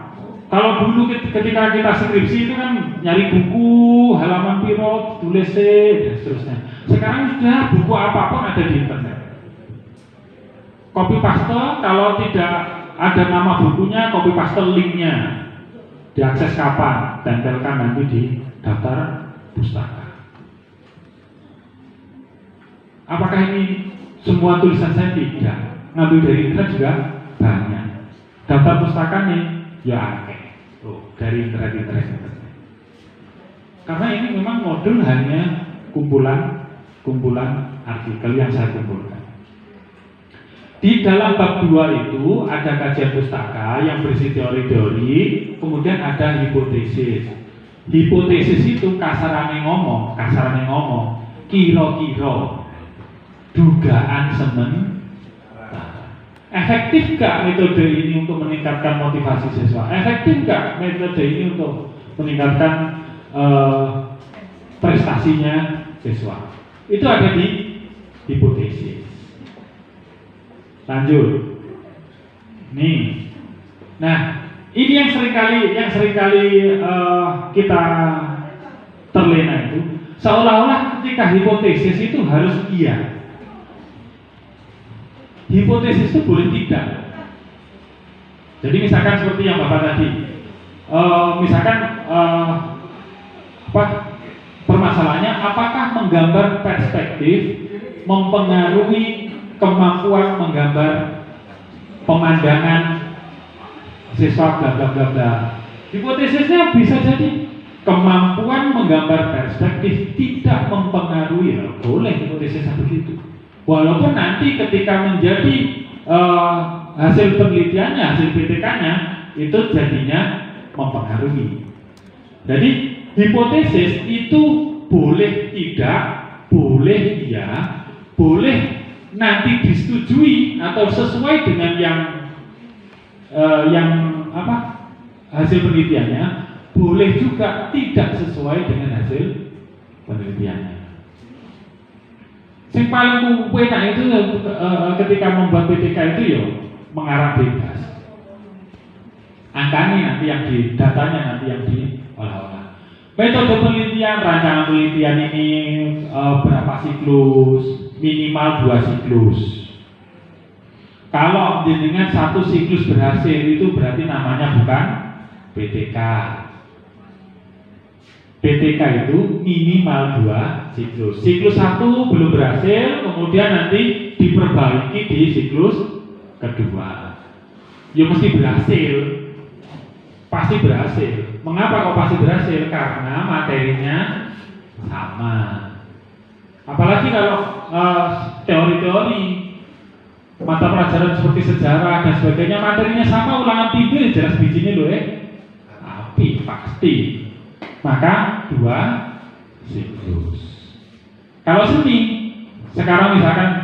[SPEAKER 1] kalau dulu ketika kita skripsi itu kan nyari buku, halaman piro, tulis dan seterusnya. Sekarang sudah buku apapun ada di internet. Copy paste, kalau tidak ada nama bukunya, copy paste linknya. Diakses kapan? Tempelkan nanti di daftar pustaka. Apakah ini semua tulisan saya? Tidak. Ngambil dari internet juga banyak. Daftar pustaka nih, ya akeh. Dari internet. Karena ini memang modul hanya kumpulan artikel yang saya kumpulkan. Di dalam bab 2 itu ada kajian pustaka yang berisi teori-teori, kemudian ada hipotesis. Hipotesis itu kasarannya ngomong, kira-kira, dugaan sementara. Efektif gak metode ini untuk meningkatkan motivasi siswa? Efektif gak metode ini untuk meningkatkan prestasinya siswa? Itu ada di hipotesis. Lanjut. Nih. Nah, ini yang seringkali kita terlena itu, seolah-olah ketika hipotesis itu harus iya. Hipotesis itu boleh tidak. Jadi misalkan seperti yang Bapak tadi, permasalahannya apakah menggambar perspektif mempengaruhi kemampuan menggambar pemandangan siswa bla bla bla bla. Hipotesisnya bisa jadi kemampuan menggambar perspektif tidak mempengaruhi. Boleh hipotesisnya begitu. Walaupun nanti ketika menjadi hasil penelitiannya, hasil PTK-nya itu jadinya mempengaruhi. Jadi hipotesis itu boleh tidak, boleh iya, boleh nanti disetujui atau sesuai dengan yang hasil penelitiannya, boleh juga tidak sesuai dengan hasil penelitiannya. Yang paling enak itu ketika membuat PTK itu ya mengarah bebas. Angkanya nanti yang datanya nanti yang diolah-olah. Metode penelitian, rancangan penelitian ini berapa siklus? Minimal 2 siklus. Kalau dengan 1 siklus berhasil itu berarti namanya bukan PTK. PTK itu minimal 2 siklus. Siklus 1 belum berhasil, kemudian nanti diperbaiki di siklus kedua. Ya mesti berhasil. Pasti berhasil. Mengapa kok pasti berhasil? Karena materinya sama. Apalagi kalau teori-teori mata pelajaran seperti sejarah dan sebagainya, materinya sama, ulangan tidur jelas bijinya loh api pasti. Maka 2 siklus. Kalau seni, sekarang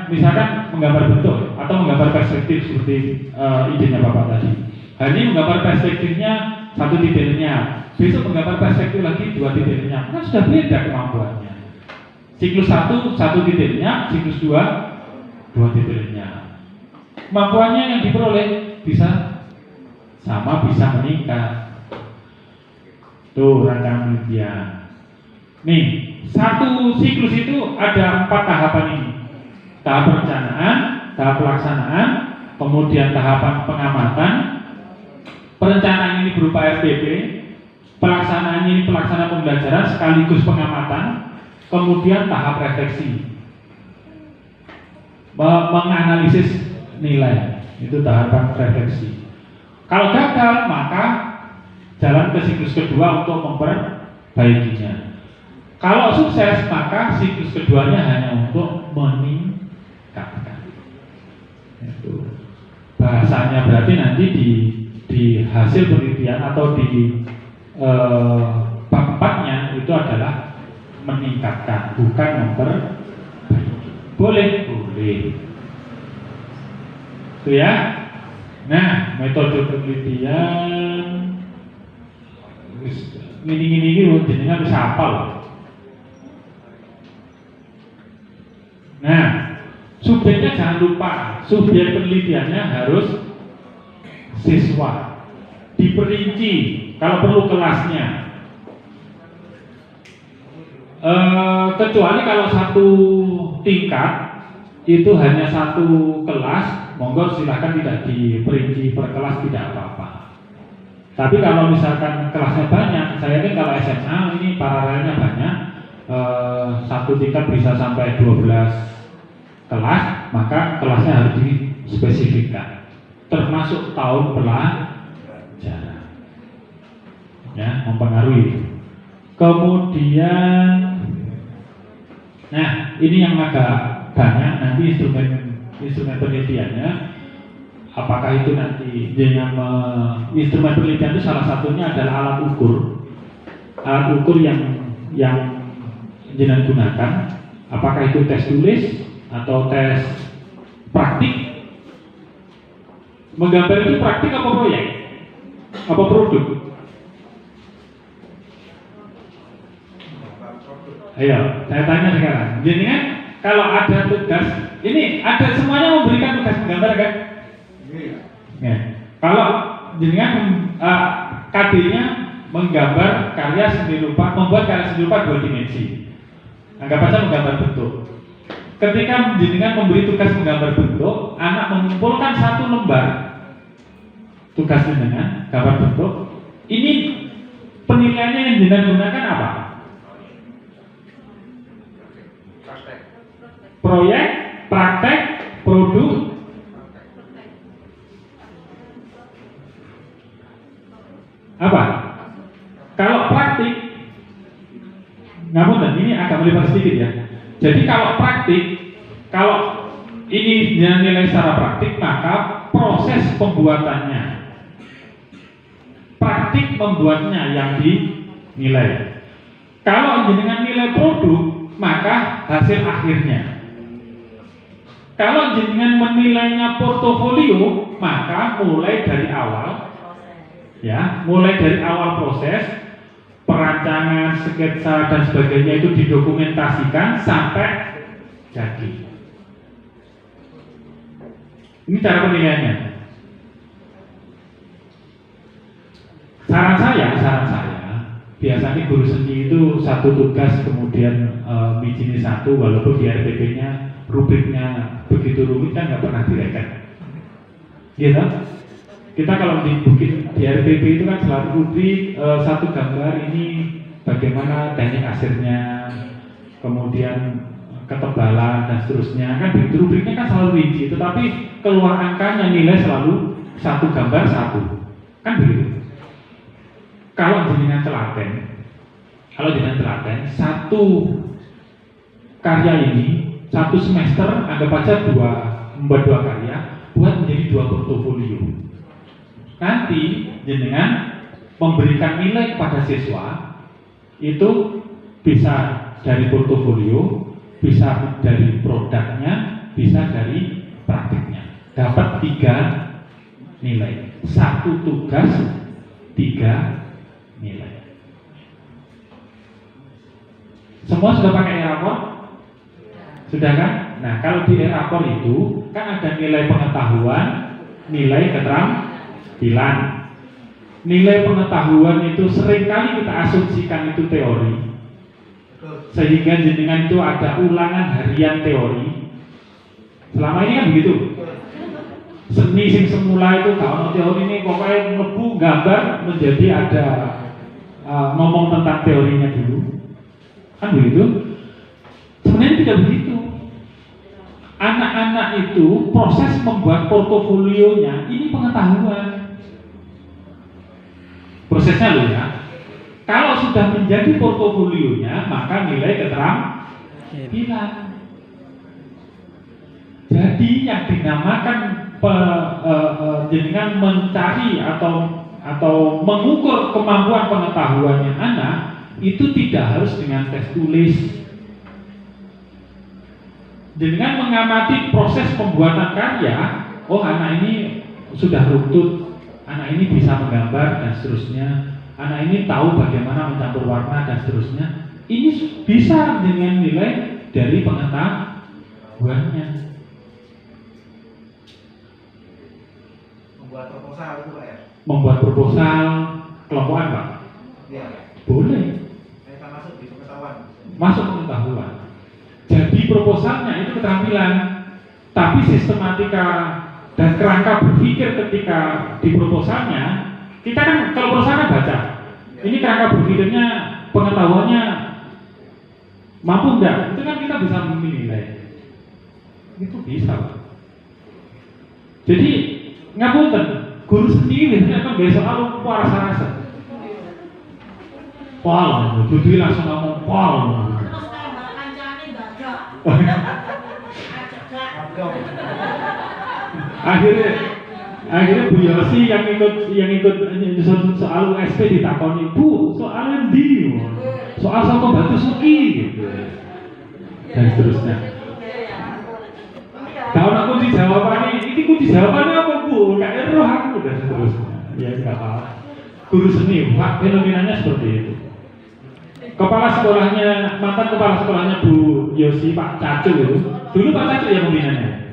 [SPEAKER 1] misalkan menggambar bentuk atau menggambar perspektif seperti idenya Bapak tadi. Hari ini menggambar perspektifnya 1 titik linear, besok menggambar perspektif lagi 2 titik linear. Kan sudah beda kemampuannya. Siklus 1 titik linear, siklus 2 titik linear. Kemampuannya yang diperoleh bisa sama, bisa meningkat. Tuh rancangan penelitian. Nih, 1 siklus itu ada 4 tahapan ini. Tahap perencanaan, tahap pelaksanaan, kemudian tahapan pengamatan. Perencanaan ini berupa RPP, pelaksanaan ini pelaksanaan pembelajaran sekaligus pengamatan, kemudian tahap refleksi, menganalisis nilai, itu tahapan refleksi. Kalau gagal, maka jalan ke siklus kedua untuk memperbaikinya. Kalau sukses, maka siklus keduanya hanya untuk meningkatkan. Itu bahasanya berarti nanti di hasil penelitian atau di bab 4-nya itu adalah meningkatkan, bukan memperbaiki. Boleh. Itu ya. Nah, metode penelitian gini jenengan bisa hafal. Nah, subjeknya jangan lupa, subjek penelitiannya harus siswa. Diperinci kalau perlu kelasnya. Kecuali kalau 1 tingkat itu hanya 1 kelas, monggo silahkan tidak diperinci per kelas, tidak apa-apa. Tapi kalau misalkan kelasnya banyak, saya yakin kalau SMA ini paralelnya banyak, 1 tingkat bisa sampai 12 kelas, maka kelasnya harus dispesifikkan, termasuk tahun pelajaran, ya, mempengaruhi. Kemudian, nah ini yang agak banyak nanti instrumen penelitiannya. Apakah itu nanti dengan instrumen penelitian itu salah satunya adalah alat ukur yang jenengan gunakan. Apakah itu tes tulis atau tes praktik? Menggambar itu praktik apa proyek? Apa produk? Ayo, saya tanya sekarang. Jenengan kalau ada tugas, ini ada semuanya memberikan tugas menggambar kan? Ya. Kalau jenengan KD-nya menggambar karya seni rupa, membuat karya seni rupa 2 dimensi. Anggap saja menggambar bentuk. Ketika jenengan memberi tugas menggambar bentuk, anak mengumpulkan 1 lembar tugas jenengan gambar bentuk. Ini penilaiannya yang jenengan gunakan apa? Proyek, praktek, produk. Apa? Kalau praktik, namun dan ini agak melebar sedikit ya. Jadi kalau praktik, kalau ini nilai secara praktik, maka proses pembuatannya, praktik membuatnya yang dinilai. Kalau dengan nilai produk, maka hasil akhirnya. Kalau jenengan menilainya portofolio, maka mulai dari awal, ya, mulai dari awal proses perancangan, sketsa dan sebagainya itu didokumentasikan sampai jadi. Ini cara penilaiannya. Saran saya, biasanya guru seni itu satu tugas kemudian bijini satu, walaupun di RPP-nya rubriknya begitu rumit kan nggak pernah direken. Gitu? Kita kalau dibikin di RPP itu kan selalu rubrik satu gambar ini bagaimana teknik asirnya, kemudian ketebalan dan seterusnya, kan begitu rubriknya kan selalu rinci, tetapi keluar angkanya nilai selalu satu gambar satu, kan begitu. Kalau jenengan telaten, satu karya ini satu semester anggap aja membuat dua karya, buat menjadi dua portofolio. Nanti jenengan memberikan nilai kepada siswa itu bisa dari portofolio, bisa dari produknya, bisa dari praktiknya. Dapat 3 nilai. Satu tugas 3 nilai. Semua sudah pakai e-rapor? Sudah kan? Nah, kalau di e-rapor itu kan ada nilai pengetahuan, nilai keterampilan. Nilai pengetahuan itu seringkali kita asumsikan itu teori, sehingga jenengan itu ada ulangan harian teori. Selama ini kan begitu. Seni sing semula itu kalau teori ini pokoknya mlebu gambar menjadi ada ngomong tentang teorinya dulu, kan begitu. Sebenarnya tidak begitu. Anak-anak itu proses membuat portofolionya ini pengetahuan. Prosesnya loh ya. Kalau sudah menjadi portofolionya, maka nilai keterampilan. Jadi yang dinamakan jenengan mencari atau mengukur kemampuan pengetahuannya anak itu tidak harus dengan tes tulis. Jenengan mengamati proses pembuatan karya, oh anak ini sudah runtut, anak ini bisa menggambar dan seterusnya, anak ini tahu bagaimana mencampur warna dan seterusnya. Ini bisa dengan nilai dari pengetahuannya.
[SPEAKER 4] Membuat proposal itu Pak ya?
[SPEAKER 1] Membuat proposal kelompokan Pak?
[SPEAKER 4] Iya.
[SPEAKER 1] Boleh.
[SPEAKER 4] Kita masuk di pengetahuan.
[SPEAKER 1] Masuk pengetahuan. Jadi proposalnya itu keterampilan, tapi sistematika dan kerangka berpikir ketika di proposalnya, kita kan kalau proposal kan baca. Ini kerangka berpikirnya, pengetahuannya mampu enggak? Itu kan kita bisa menilai. Itu bisa Pak. Jadi ngapunten, guru seni biasanya kan gaya soal rasa-rasa. Pol, jadi langsung ngomong pol.
[SPEAKER 3] Terus tambah kancane badak.
[SPEAKER 1] akhirnya Bu Yosi yang ikut soal USP ditakoni, Bu, soalnya di soal saka Batu Suki gitu. Dan seterusnya. Tahu nak kunci jawabannya, ini kunci jawabannya apa Bu? Kayak roh aku dan seterusnya. Ya enggak apa-apa. Guru seni, Pak, fenomenanya seperti itu. Mantan kepala sekolahnya Bu Yosi, Pak Cacu itu. Dulu Pak Cacu yang pembinanya.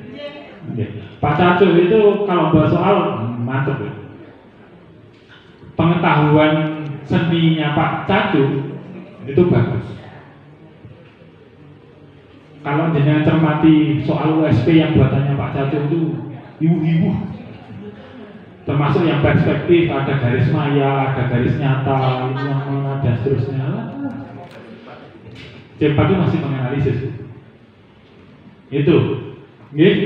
[SPEAKER 1] Pak Cacu itu kalau bahas soal mantep ya. Pengetahuan seninya Pak Cacu itu bagus. Kalau jenengan cermati soal USP yang buatannya Pak Cacu itu ibu-ibu, termasuk yang perspektif, ada garis maya, ada garis nyata, ini yang mana dan seterusnya. C4 itu masih menganalisis. Itu, gitu.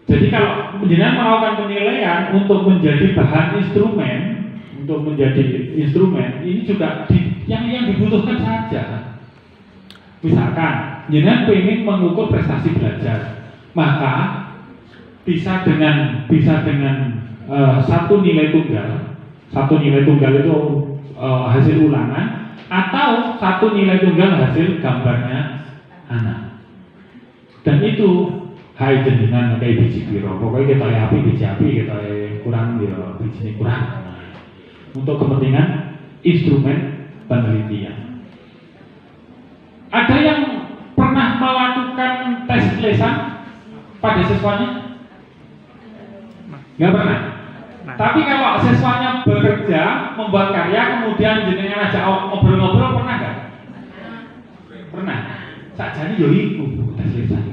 [SPEAKER 1] Jadi kalau jenengan melakukan penilaian untuk menjadi bahan instrumen, ini juga yang dibutuhkan saja. Misalkan jenengan ingin mengukur prestasi belajar, maka bisa dengan satu nilai tunggal itu hasil ulangan, atau satu nilai tunggal hasil gambarnya anak. Dan itu hai jenengan kayak biji piro, pokoknya kita api, kita kurang ya biji kurang. Untuk kepentingan instrumen penelitian. Ada yang pernah melakukan tes lesan pada siswanya? Nggak pernah. Tapi kalau siswanya bekerja, membuat karya, kemudian jenengan ajak ngobrol-ngobrol, pernah nggak? Pernah. Sakjane yo iku tes lesan.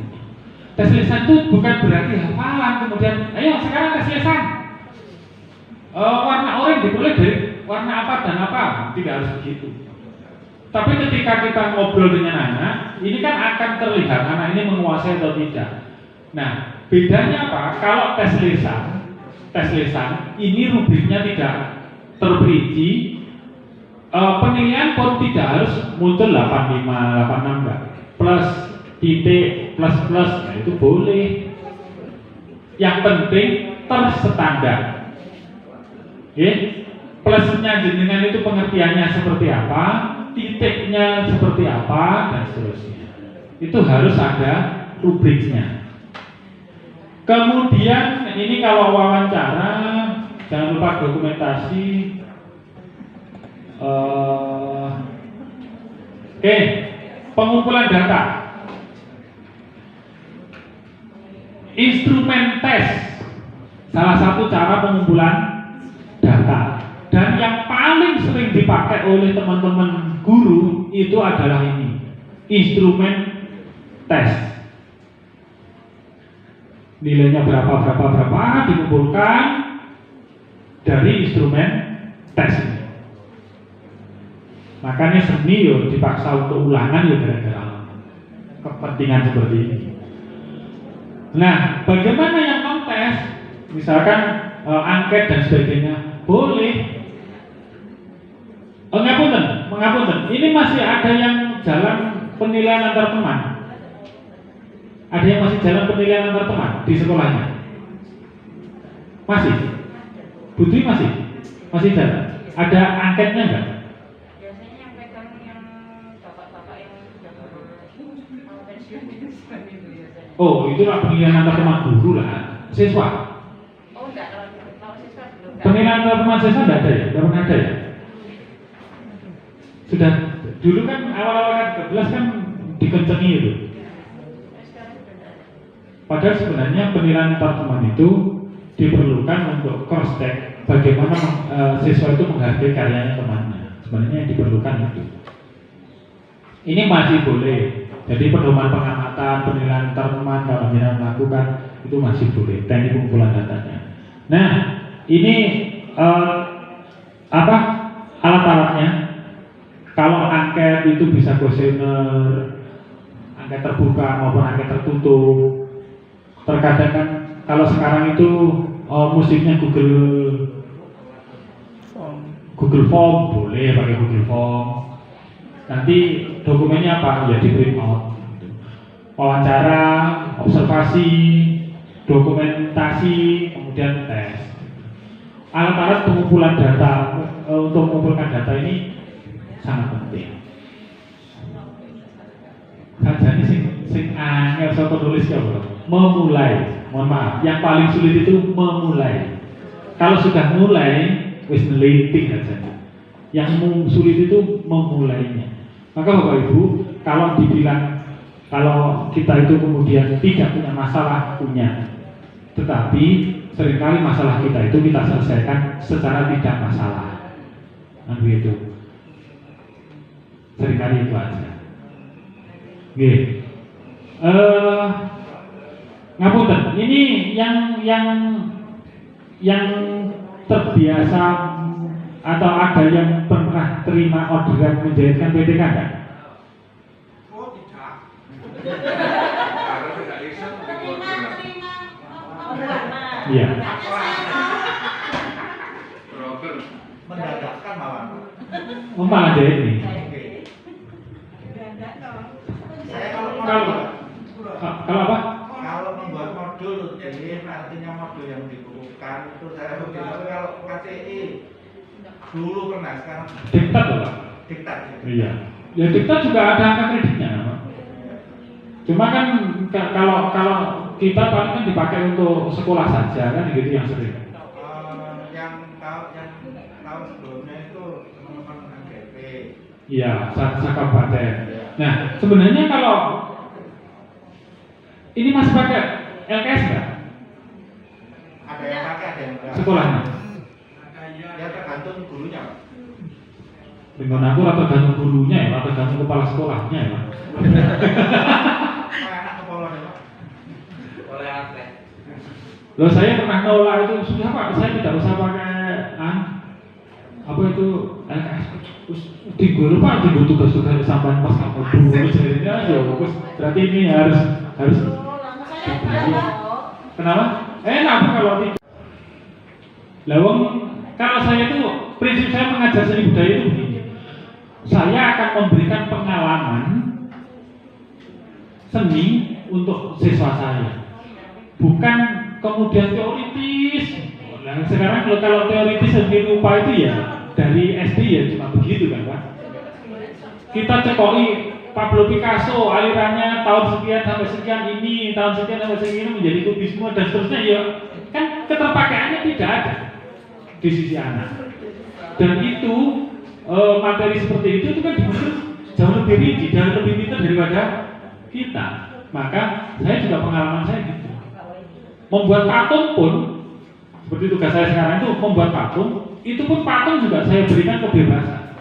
[SPEAKER 1] Tes lesan itu bukan berarti hafalan, kemudian ayo sekarang tes lesan. Warna oranye dipilih dari warna apa dan apa, tidak harus begitu. Tapi ketika kita ngobrol dengan anak, ini kan akan terlihat anak ini menguasai atau tidak. Nah, bedanya apa? Kalau tes lesan ini rubriknya tidak terperinci, penilaian pun tidak harus muncul 85, 86 enggak. Plus, titik, plus, nah itu boleh. Yang penting terstandar. Plusnya jenengan itu pengertiannya seperti apa, titiknya seperti apa, dan seterusnya. Itu harus ada rubriknya. Kemudian ini kalau wawancara, jangan lupa dokumentasi. Pengumpulan data. Instrumen tes, salah satu cara pengumpulan data. Dan yang paling sering dipakai oleh teman-teman guru itu adalah ini, instrumen tes. Nilainya berapa dikumpulkan dari instrumen tes ini. Makanya seni yo dipaksa untuk ulangan ya gara-gara kepentingan seperti ini. Nah, bagaimana yang non tes? Misalkan angket dan sebagainya, boleh. Mengapunten. Ini masih ada yang jalan penilaian antar teman. Ada yang masih jalan penilaian antar teman di sekolahnya? Masih? Putri masih jalan? Ada angketnya enggak?
[SPEAKER 3] Biasanya yang pegang yang bapak-bapak yang sudah mau pensiun itu biasanya.
[SPEAKER 1] Oh, itulah penilaian antar teman guru lah, siswa.
[SPEAKER 3] Oh enggak, kalau siswa belum.
[SPEAKER 1] Penilaian antar teman siswa enggak ada ya? Enggak pernah ada ya? Sudah, dulu kan awal-awal 13 kan dikencengi itu. Padahal sebenarnya penilaian antar teman itu diperlukan untuk cross check bagaimana siswa itu menghargai karyanya temannya. Sebenarnya yang diperlukan itu. Ini masih boleh. Jadi pedoman pengamatan, penilaian antar teman kalau jenengan melakukan itu masih boleh. Teknik pengumpulan datanya. Nah, ini alat-alatnya. Kalau angket itu bisa kuesioner, angket terbuka maupun angket tertutup. Terkadang kan kalau sekarang itu musiknya Google Form, boleh pakai Google Form. Nanti dokumennya apa? Ya di print out. Wawancara, observasi, dokumentasi, kemudian tes. Alat-alat pengumpulan data untuk mengumpulkan data ini sangat penting. Sajane sing angel saka tulis ya, Bro. Memulai. Mohon maaf, yang paling sulit itu memulai. Kalau sudah mulai, wis neliti aja. Yang sulit itu memulainya. Maka Bapak Ibu, kalau kita itu kemudian tidak punya masalah, punya. Tetapi seringkali masalah kita itu kita selesaikan secara tidak masalah. Nah begitu. Seringkali itu aja. Nggih. Ngapunten, ini yang terbiasa atau ada yang pernah terima orderan menjahitkan PTK enggak?
[SPEAKER 4] Oh tidak.
[SPEAKER 1] Iya.
[SPEAKER 4] Mendadakkan malah.
[SPEAKER 1] Malah jahit nih.
[SPEAKER 4] Saya kalau
[SPEAKER 1] apa?
[SPEAKER 4] Kalau membuat modul, jadi artinya modul yang dibutuhkan itu saya begitu. Tapi kalau KCI dulu pernah, sekarang
[SPEAKER 1] Diktat loh Pak.
[SPEAKER 4] diktat.
[SPEAKER 1] Iya. Ya diktat juga ada angka kreditnya Pak. Cuma kan kalau kita paling kan dipakai untuk sekolah saja kan gitu yang sering.
[SPEAKER 4] Yang tahun sebelumnya itu teman-teman AGP.
[SPEAKER 1] Iya, sekabupaten. Nah, sebenarnya kalau ini masih pakai LKS nggak?
[SPEAKER 4] Ada yang pakai, ada yang enggak.
[SPEAKER 1] Sekolahnya?
[SPEAKER 4] Ya tergantung gurunya.
[SPEAKER 1] Dengan aku tergantung gurunya ya, tergantung kepala sekolahnya ya.
[SPEAKER 4] Anak kepala deh, Pak.
[SPEAKER 5] Oleh atlet.
[SPEAKER 1] Loh saya pernah nolak itu sudah Pak, saya tidak usah pakai apa itu LKS. Digol Pak, digol tugas-tugas sampai pas kamu dulu jadinya ya bagus. Berarti ini harus kenapa? Enak kalau tidak. Lawang kalau saya itu prinsip saya mengajar seni budaya itu begini. Saya akan memberikan pengalaman seni untuk siswa saya, bukan kemudian teoritis. Nah, sekarang kalau teoritis seni rupa itu ya dari SD ya cuma begitu kan Pak. Kita cekoki Pablo Picasso alirannya tahun sekian sampai sekian ini, tahun sekian sampai sekian menjadi kubisme dan seterusnya ya kan keterpakaiannya tidak ada di sisi anak. Dan itu materi seperti itu kan dibutuhkan jauh lebih rinci, jauh lebih pintar daripada kita. Maka saya juga pengalaman saya gitu. Membuat patung pun seperti tugas saya sekarang itu membuat patung, itu pun patung juga saya berikan kebebasan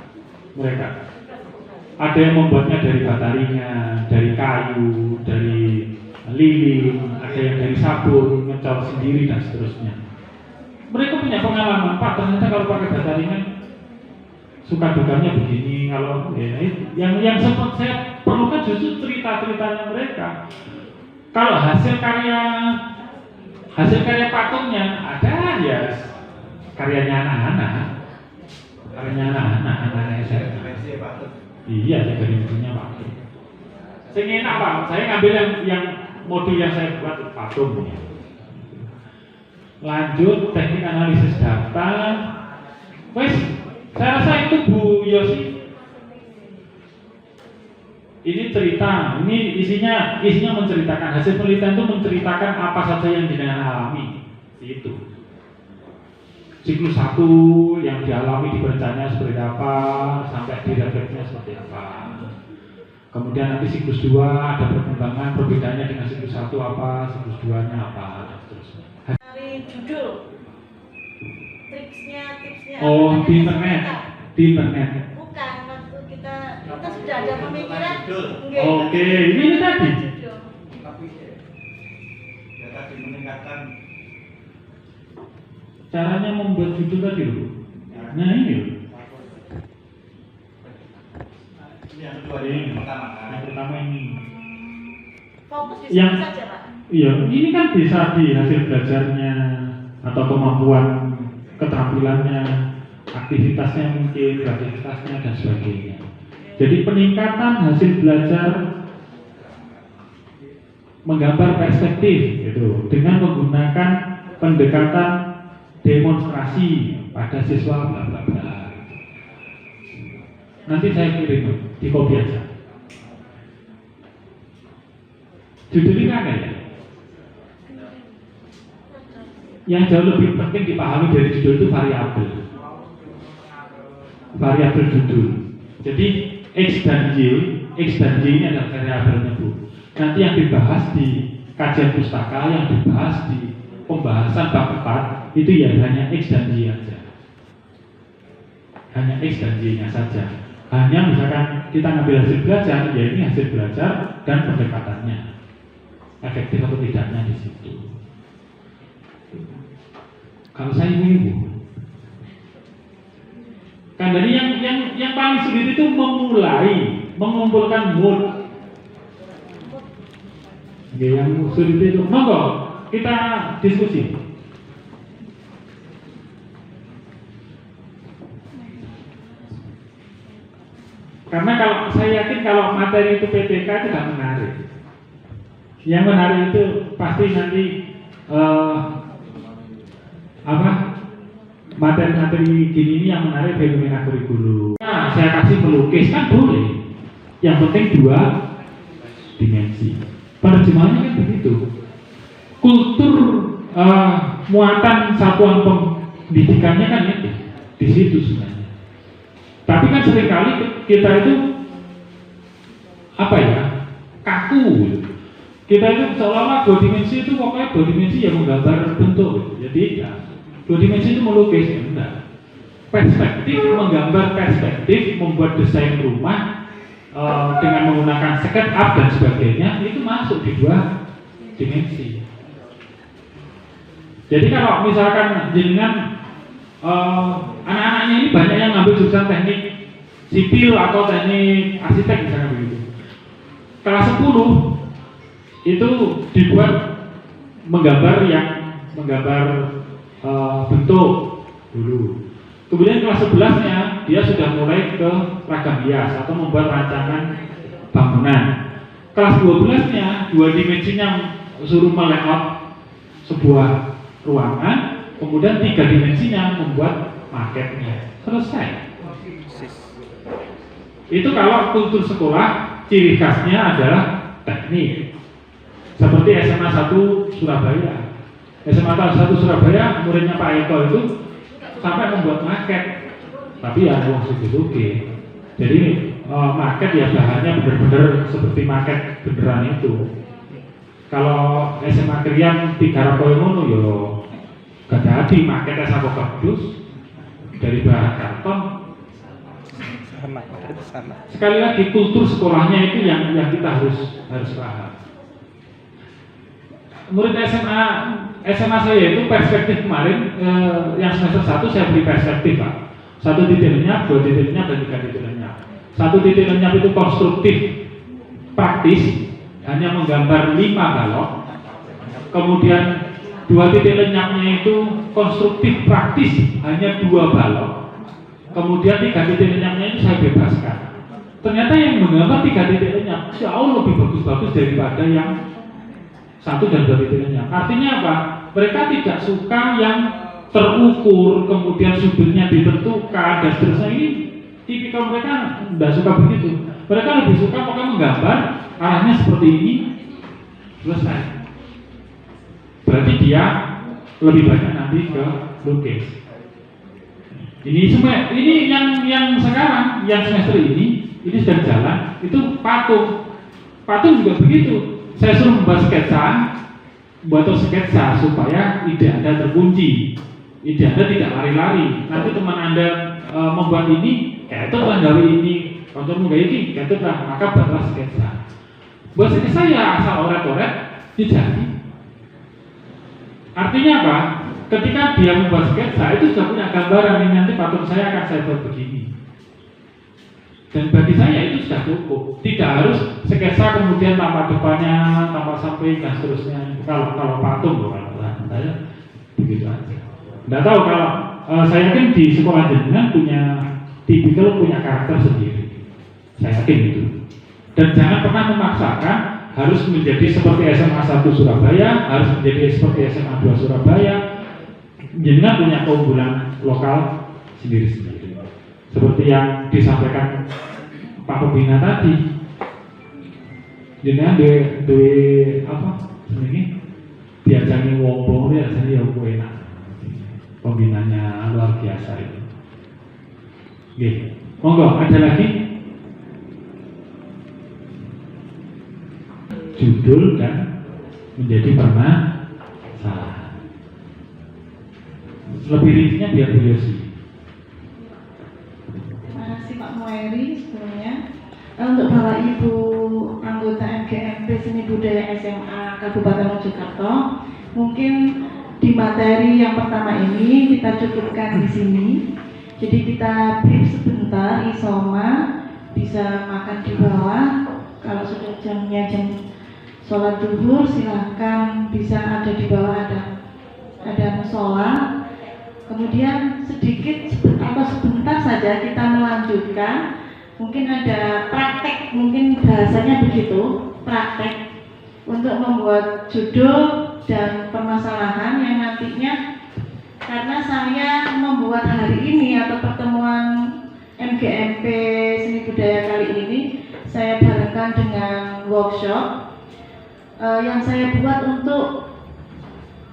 [SPEAKER 1] mereka. Ada yang membuatnya dari batarinya, dari kayu, dari lilin, ada yang dari sabun, ngecor sendiri dan seterusnya. Mereka punya pengalaman, Pak ternyata kalau pakai batarinya suka dukanya begini. Kalau ya, yang sempat saya perlukan justru cerita-ceritanya mereka. Kalau hasil karya patungnya ada ya karyanya anak-anak SMA. Iya, dari intinya patung. Sing enak Pak, saya ngambil yang modul yang saya buat patung. Lanjut teknik analisis data. Wes, saya rasa itu Bu Yosi. Ini cerita, ini isinya menceritakan hasil penelitian itu menceritakan apa saja yang jenengan alami. Itu. Siklus 1 yang dialami di perencanaannya seperti apa, sampai di refleksinya seperti apa. Kemudian nanti siklus 2 ada perkembangan, perbedaannya dengan siklus 1 apa, siklus 2-nya apa, dan seterusnya.
[SPEAKER 3] Cari judul, tipsnya
[SPEAKER 1] Oh,
[SPEAKER 3] apa
[SPEAKER 1] di
[SPEAKER 3] namanya,
[SPEAKER 1] internet, di internet.
[SPEAKER 3] bukan waktu kita sudah ada pemikiran.
[SPEAKER 1] Oke, ini tadi.
[SPEAKER 3] Judul.
[SPEAKER 4] Ya tadi meningkatkan
[SPEAKER 1] Caranya membuat judul tadi loh. Nah ini loh.
[SPEAKER 4] yang kedua ini pertama kan.
[SPEAKER 1] Yang pertama ini.
[SPEAKER 3] Fokus di
[SPEAKER 1] Yang-
[SPEAKER 3] situ saja Pak.
[SPEAKER 1] Iya, ini kan bisa di hasil belajarnya atau kemampuan keterampilannya, aktivitasnya mungkin, kreativitasnya dan sebagainya. Jadi peningkatan hasil belajar menggambar perspektif gitu dengan menggunakan pendekatan demonstrasi pada siswa bla bla bla. Nanti saya kirim di copy aja. Judulnya kan ya? Yang jauh lebih penting dipahami dari judul itu variabel. Variabel judul. Jadi X dan Y ini adalah variabelnya Bu. Nanti yang dibahas di kajian pustaka, yang dibahas di pembahasan bab 4 itu ya hanya X dan Y aja. Hanya X dan Y-nya saja. Hanya misalkan kita ngambil hasil belajar, ya ini hasil belajar dan pendekatannya. Efektif atau tidaknya di situ. Kalau saya ibu, kan dari yang paling sulit itu memulai, mengumpulkan mood. Oke, yang sulit itu, monggo kita diskusi. Karena kalau saya yakin kalau materi itu PTK itu tidak menarik. Yang menarik itu pasti nanti materi-materi gini ini yang menarik fenomena kurikulum. Nah, saya kasih pelukis kan boleh. Yang penting 2 dimensi. Penerjemahannya kan begitu. kultur muatan satuan pendidikannya kan ya di situ sebenarnya. Tapi kan seringkali kita itu apa ya, kaku gitu. Kita itu seolah-olah dua dimensi itu pokoknya dua dimensi yang menggambar bentuk gitu. Jadi ya, dua dimensi itu melukis ya enggak. Perspektif, menggambar perspektif, membuat desain rumah dengan menggunakan SketchUp dan sebagainya itu masuk di dua dimensi. Jadi kalau misalkan jenengan anak-anaknya ini banyak yang ngambil jurusan teknik sipil atau teknik arsitek misalnya begitu. Kelas 10 itu dibuat menggambar bentuk dulu. Kemudian kelas 11-nya dia sudah mulai ke ragam hias atau membuat rancangan bangunan. Kelas 12-nya dua dimensinya suruh melayout sebuah ruangan, kemudian tiga dimensinya membuat maketnya. Selesai. Itu kalau kultur sekolah ciri khasnya adalah teknik. Seperti SMA 1 Surabaya. SMA 1 Surabaya muridnya Pak Eko itu sampai membuat maket. Tapi ya wong sugi-sugi. Jadi maket ya bahannya benar-benar seperti maket beneran itu. Kalau SMA Krian 3 koyo ngono yo gak jadi maketnya sama kardus dari bahan karton.
[SPEAKER 2] Sama.
[SPEAKER 1] Sekali lagi kultur sekolahnya itu yang kita harus paham. Murid SMA saya itu perspektif kemarin yang semester 1 saya beri perspektif Pak. 1 titik lenyap, 2 titik lenyap, dan 3 titik lenyap. 1 titik lenyap itu konstruktif, praktis, hanya menggambar 5 balok. Kemudian 2 titik lenyapnya itu konstruktif, praktis, hanya 2 balok. Kemudian 3 titik lenyapnya itu saya bebaskan. Ternyata yang menggambar 3 titik lenyap jauh lebih bagus-bagus daripada yang 1 dan 2 titik lenyap. Artinya apa? Mereka tidak suka yang terukur, kemudian sudutnya ditentukan dan seterusnya. Ini tipikal mereka tidak suka begitu. Mereka lebih suka pokoknya menggambar arahnya seperti ini, selesai. Berarti dia lebih banyak nanti ke lukis. Ini semua, ini yang sekarang, yang semester ini sedang jalan, itu patung. Patung juga begitu. Saya suruh membuat sketsa supaya ide Anda terkunci, ide Anda tidak lari-lari. Nanti teman Anda membuat ini, kayak itu gawe ini, kontormu gawe ini, kayak itu lah, maka buatlah sketsa. Buat sketsa ya asal oret-oret, jadi. Artinya apa? Ketika dia membuat sketsa itu sudah punya gambaran ini, nanti patung saya akan saya buat begini. Dan bagi saya itu sudah cukup. Tidak harus sketsa kemudian tanpa depannya, tanpa samping dan seterusnya. Kalau patung loh, kalau saya begitu aja. Tidak tahu kalau saya yakin di sekolah jenengan punya karakter sendiri. Saya yakin itu. Dan jangan pernah memaksakan harus menjadi seperti SMA 1 Surabaya, harus menjadi seperti SMA 2 Surabaya. Jenengan punya keunggulan lokal sendiri-sendiri. Seperti yang disampaikan Pak Pembina tadi. Jenengan duwe apa? Jenenge diajani wong-wong diajani ya enak. Pembinanya luar biasa itu. Oke, monggo ada lagi? Judul dan menjadi permasalahan. Lebih rincinya biar beliau sih.
[SPEAKER 6] Terima kasih Pak Muhairi sebelumnya. Untuk Bapak Ibu anggota MGMP Seni Budaya SMA Kabupaten Mojokerto, mungkin di materi yang pertama ini kita cukupkan di sini. Jadi kita brief sebentar, isoma, bisa makan di bawah. Kalau sudah jamnya jam sholat duhur, silahkan bisa ada di bawah ada musola. Kemudian sedikit atau sebentar saja kita melanjutkan. Mungkin ada praktek, mungkin bahasanya begitu, praktek untuk membuat judul dan permasalahan yang nantinya, karena saya membuat hari ini atau pertemuan MGMP Seni Budaya kali ini saya barengkan dengan workshop yang saya buat untuk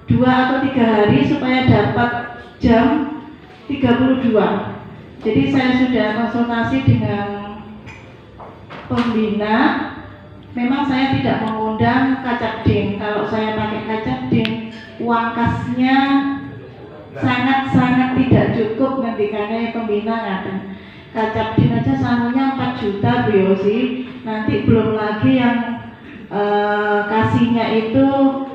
[SPEAKER 6] 2 atau 3 hari supaya dapat jam 32. Jadi saya sudah konsultasi dengan pembina. Memang saya tidak mengundang kacabdin. Kalau saya pakai kacabdin, uang kasnya sangat-sangat tidak cukup nanti, karena pembina ngatain kacabdin aja sangunya 4 juta Bu Yosi. Nanti belum lagi yang kasihnya itu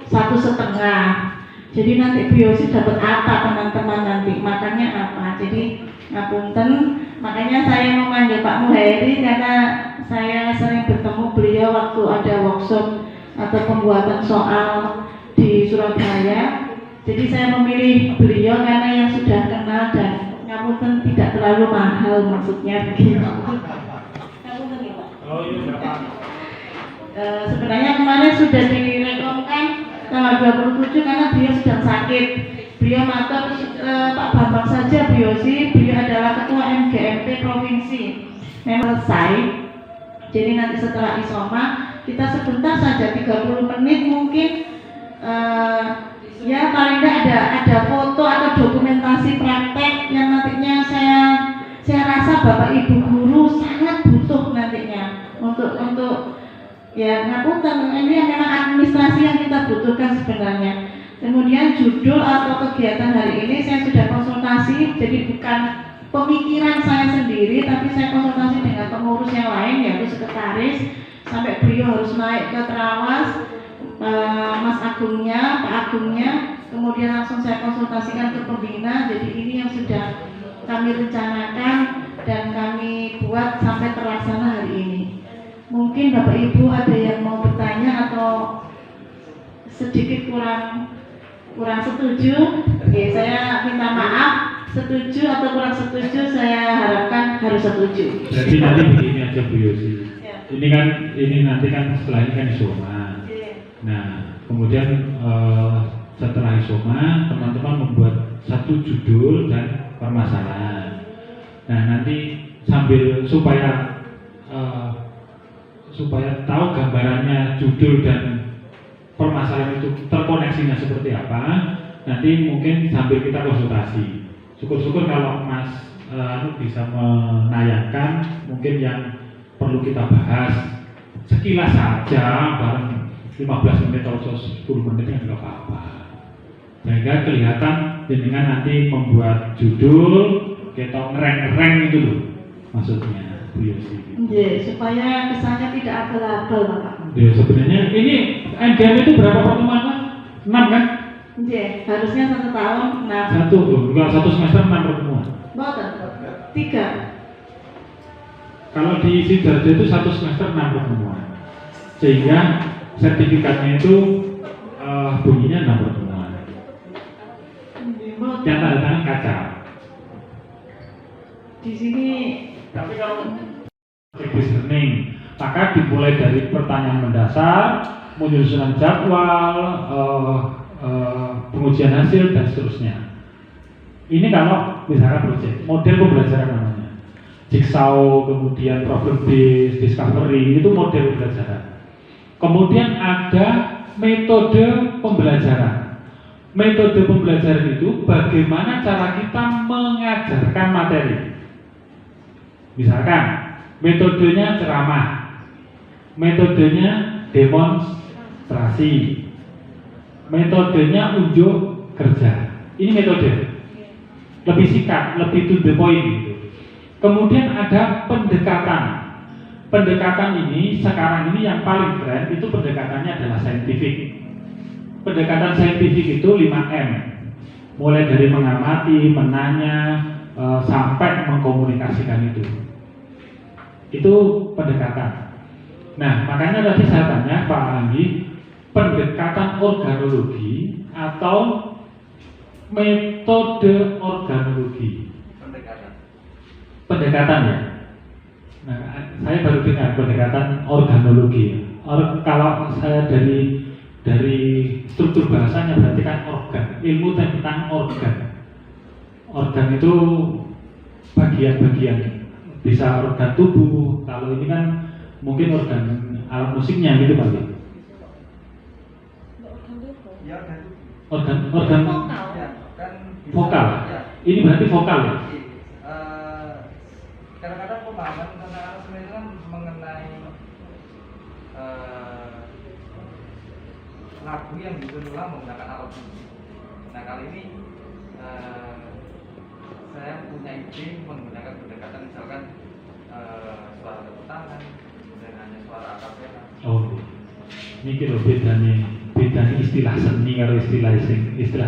[SPEAKER 6] 1,5. Jadi nanti Bu Yosi dapat apa teman-teman nanti, makannya apa. Jadi ngapunten, makanya saya memanggil Pak Muhairi karena saya sering bertemu beliau waktu ada workshop atau pembuatan soal di Surabaya. Jadi saya memilih beliau karena yang sudah kenal dan ngapunten tidak terlalu mahal, maksudnya begitu. Ngapunten ya Pak.
[SPEAKER 1] Oh iya berapa?
[SPEAKER 6] Sebenarnya kemarin sudah direkomkan tanggal 27 karena beliau sedang sakit. Beliau matur Pak Bambang saja Bu Yosi, beliau adalah ketua MGMP provinsi. Memang selesai. Jadi nanti setelah isoma kita sebentar saja 30 menit mungkin ya paling tidak ada foto atau dokumentasi praktek yang nantinya saya rasa Bapak Ibu guru sangat butuh nantinya untuk ya ngapunten, ini memang administrasi yang kita butuhkan sebenarnya. Kemudian judul atau kegiatan hari ini saya sudah konsultasi, jadi bukan pemikiran saya sendiri, tapi saya konsultasi dengan pengurus yang lain, yaitu sekretaris, sampai beliau harus naik ke Terawas, Mas Agungnya, Pak Agungnya, kemudian langsung saya konsultasikan ke pembina. Jadi ini yang sudah kami rencanakan dan kami buat sampai terlaksana hari ini. Mungkin Bapak Ibu ada yang mau bertanya atau sedikit kurang setuju, oke, saya minta maaf. Setuju atau kurang setuju, saya harapkan harus setuju.
[SPEAKER 1] Jadi nanti begini aja Bu Yosi.
[SPEAKER 6] Ya.
[SPEAKER 1] Ini nanti kan setelah ini kan isoma. Nah, kemudian setelah isoma teman-teman membuat satu judul dan permasalahan. Nah, nanti sambil supaya tahu gambarannya judul dan permasalahan itu terkoneksinya seperti apa, nanti mungkin sambil kita konsultasi. Syukur-syukur kalau Mas bisa menayangkan mungkin yang perlu kita bahas sekilas saja, bareng 15 menit atau 10 menit kan nggak apa-apa. Sehingga kelihatan dengan nanti membuat judul kita ngereng-ngereng itu loh maksudnya Bu Yosi.
[SPEAKER 6] Iya, supaya kesannya tidak abal-abal Bapak.
[SPEAKER 1] Ya sebenarnya ini NGM itu berapa pertemuan Mas? 6 kan?
[SPEAKER 6] Iya, harusnya 1 tahun. Nah,
[SPEAKER 1] Enggak, 1 semester 6 pertemuan.
[SPEAKER 6] boten. 3.
[SPEAKER 1] Kalau di Sidarjo itu 1 semester 6 pertemuan. Sehingga sertifikatnya itu bunyinya 6 pertemuan. Yang tanda tangan kaca.
[SPEAKER 6] Di sini
[SPEAKER 1] Tapi kalau listening, maka dimulai dari pertanyaan mendasar, penyusunan jadwal, pengujian hasil dan seterusnya. Ini kalau misalnya proyek, model pembelajaran namanya. Jigsaw, kemudian problem based, discovery, itu model pembelajaran. Kemudian ada metode pembelajaran. Metode pembelajaran itu bagaimana cara kita mengajarkan materi. Misalkan metodenya ceramah, metodenya demonstrasi, metodenya unjuk kerja. Ini metode lebih singkat, lebih to the point gitu. Kemudian ada pendekatan. Pendekatan ini sekarang ini yang paling keren itu pendekatannya adalah saintifik. Pendekatan saintifik itu 5M. Mulai dari mengamati, menanya, sampai mengkomunikasikan itu. Itu pendekatan. Nah, makanya tadi saya tanya Pak Anggi, pendekatan organologi atau metode organologi. Pendekatan ya. Nah, saya baru dengar pendekatan organologi. Kalau saya dari struktur bahasanya berarti kan organ, ilmu tentang organ. Organ itu bagian-bagian, bisa organ tubuh. Kalau ini kan mungkin organ alat musiknya gitu Pak.
[SPEAKER 4] Ya,
[SPEAKER 1] Organ
[SPEAKER 3] Vokal.
[SPEAKER 5] Ya, kan bisa,
[SPEAKER 1] vokal.
[SPEAKER 5] ya.
[SPEAKER 1] Ini berarti vokal ya?
[SPEAKER 5] Kadang-kadang pemahaman tentang aransemen itu kan mengenai lagu yang disusun ulang menggunakan alat musik. Nah kali ini saya punya ide menggunakan pendekatan misalkan suara tepuk tangan dan hanya suara akapela.
[SPEAKER 1] Oh, ini kira bedanya istilah seni karo istilah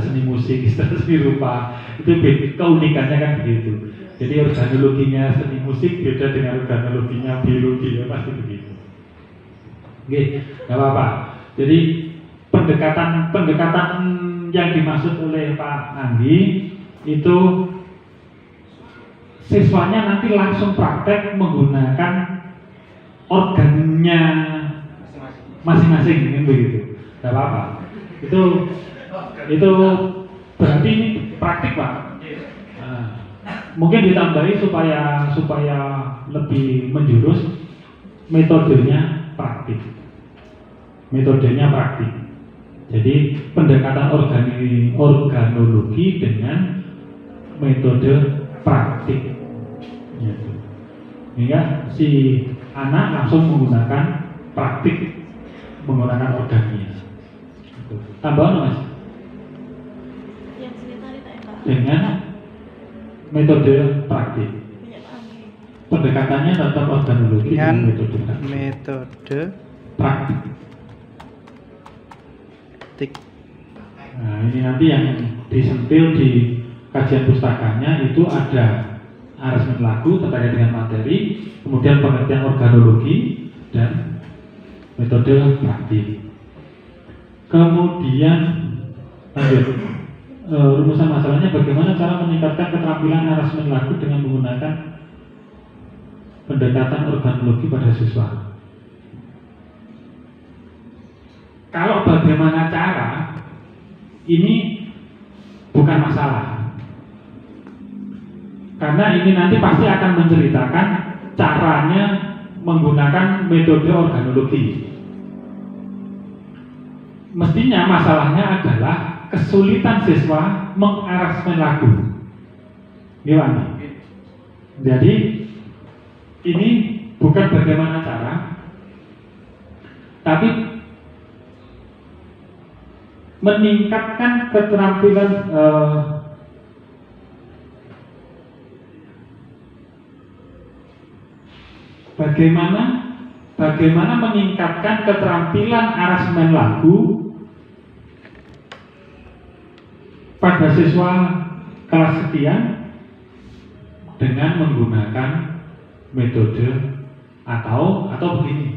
[SPEAKER 1] seni musik, istilah seni rupa itu keunikannya kan begitu. Jadi organologinya seni musik beda dengan organologinya biologi ya pasti begitu. Oke, nggak apa-apa. Jadi pendekatan yang dimaksud oleh Pak Andi itu siswanya nanti langsung praktek menggunakan organnya masing-masing kan begitu. Nggak apa-apa. Itu berarti ini praktik Pak. Nah, mungkin ditambahi supaya lebih menjurus metodenya praktik. Jadi pendekatan organologi dengan metode praktik. Gitu. Sehingga si anak langsung menggunakan praktik menggunakan organnya. Gitu. Tambahan Mas?
[SPEAKER 6] Yang cerita tak Pak.
[SPEAKER 1] Dengan metode praktik.
[SPEAKER 6] Punya Pak Anggi.
[SPEAKER 1] Pendekatannya tetap organologi
[SPEAKER 2] Dengan
[SPEAKER 1] dengan metode praktik.
[SPEAKER 2] metode
[SPEAKER 1] Praktik.
[SPEAKER 2] tik.
[SPEAKER 1] Nah, ini nanti yang disentil di kajian pustakanya itu ada aransemen lagu terkait dengan materi, kemudian pengertian organologi dan metode praktik. Kemudian lanjut, rumusan masalahnya bagaimana cara meningkatkan keterampilan aransemen lagu dengan menggunakan pendekatan organologi pada siswa. Kalau bagaimana cara, ini bukan masalah. Karena ini nanti pasti akan menceritakan caranya menggunakan metode organologi. Mestinya masalahnya adalah kesulitan siswa mengaransemen lagu. Gimana? Jadi ini bukan bagaimana cara, tapi meningkatkan keterampilan bagaimana meningkatkan keterampilan aransemen lagu pada siswa kelas sekian dengan menggunakan metode atau begini.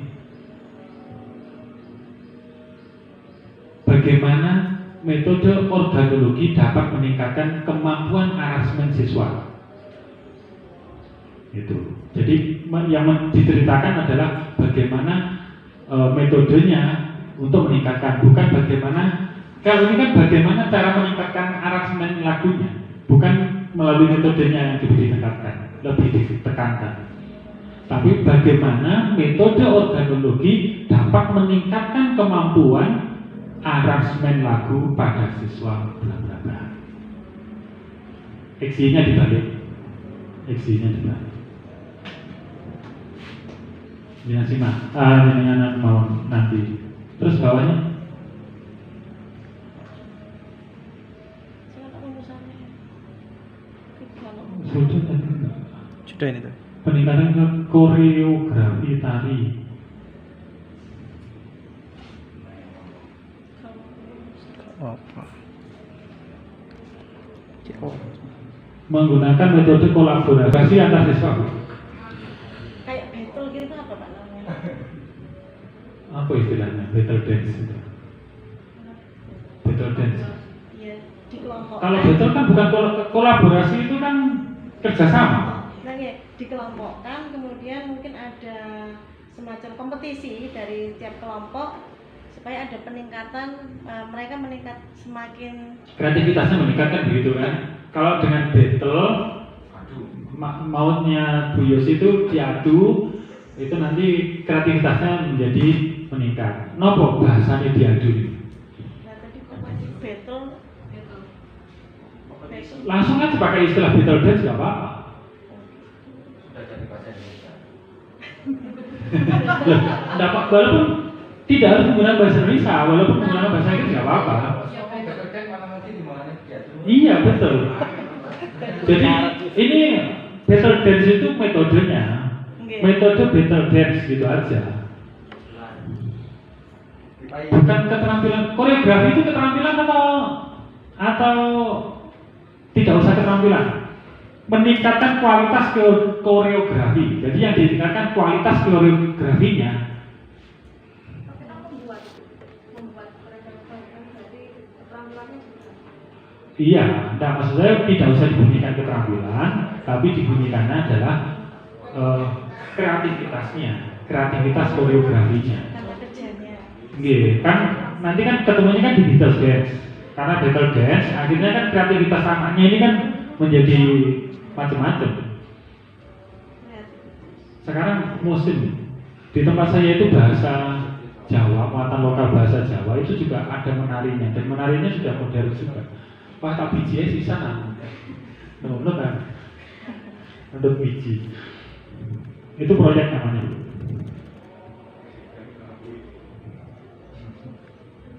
[SPEAKER 1] Bagaimana metode organologi dapat meningkatkan kemampuan aransemen siswa. Itu. Jadi yang diceritakan adalah bagaimana metodenya untuk meningkatkan, bukan bagaimana. Kalau ini kan bagaimana cara meningkatkan aransemen lagunya, bukan melalui metodenya yang lebih ditekankan. Tapi bagaimana metode organologi dapat meningkatkan kemampuan aransemen lagu pada siswa bla bla bla. Eksinya dibalik. Jangan simak. Ini anak mau nanti. Terus bawahnya
[SPEAKER 6] Siapa rumusannya?
[SPEAKER 1] sudah tadi enggak.
[SPEAKER 2] Sudah ini tuh.
[SPEAKER 1] Peningkatan koreografi tari.
[SPEAKER 2] Apa? Oh.
[SPEAKER 1] Menggunakan metode kolaborasi antar siswa.
[SPEAKER 6] Kayak battle gitu apa Pak namanya?
[SPEAKER 1] Apa istilahnya? Battle dance itu. Battle dance.
[SPEAKER 6] Iya, di kelompok.
[SPEAKER 1] Kalau battle kan bukan kolaborasi, itu kan kerjasama.
[SPEAKER 6] Nah, ya, dikelompokkan, kemudian mungkin ada semacam kompetisi dari tiap kelompok supaya ada peningkatan, mereka meningkat semakin
[SPEAKER 1] Kreativitasnya meningkatkan begitu kan. Kalau dengan battle, mautnya Bu Yos itu diadu, itu nanti kreativitasnya menjadi meningkat. Nopo bahasanya diadu.
[SPEAKER 6] nah tadi kompetisi battle
[SPEAKER 1] langsung aja pakai istilah battle dance nggak apa-apa.
[SPEAKER 5] Sudah jadi bahasa Indonesia.
[SPEAKER 1] Nggak apa, walaupun tidak harus menggunakan bahasa Indonesia, walaupun menggunakan bahasa Inggris nggak apa-apa.
[SPEAKER 5] Betul mana nanti di mana dia tuh.
[SPEAKER 1] Iya betul. Jadi ini battle dance itu metodenya, metode battle dance gitu aja. Bukan keterampilan koreografi itu keterampilan atau tidak usah keterampilan. Meningkatkan kualitas koreografi. Jadi yang ditingkatkan kualitas koreografinya.
[SPEAKER 3] Tapi kan membuat koreografi keterampilannya juga.
[SPEAKER 1] Iya, nah maksud saya tidak usah dibunyikan keterampilan, tapi dibunyikannya adalah kreativitasnya, kreativitas koreografinya. Iya, kan nanti kan ketemunya kan di battle dance. Karena battle dance akhirnya kan kreativitas samanya ini kan menjadi macam-macam. Sekarang musim di tempat saya itu bahasa Jawa, muatan lokal bahasa Jawa itu juga ada menarinya dan menarinya sudah modern juga. Wah, tak biji sisa nang. Menurut kan? Untuk biji. Itu proyek namanya.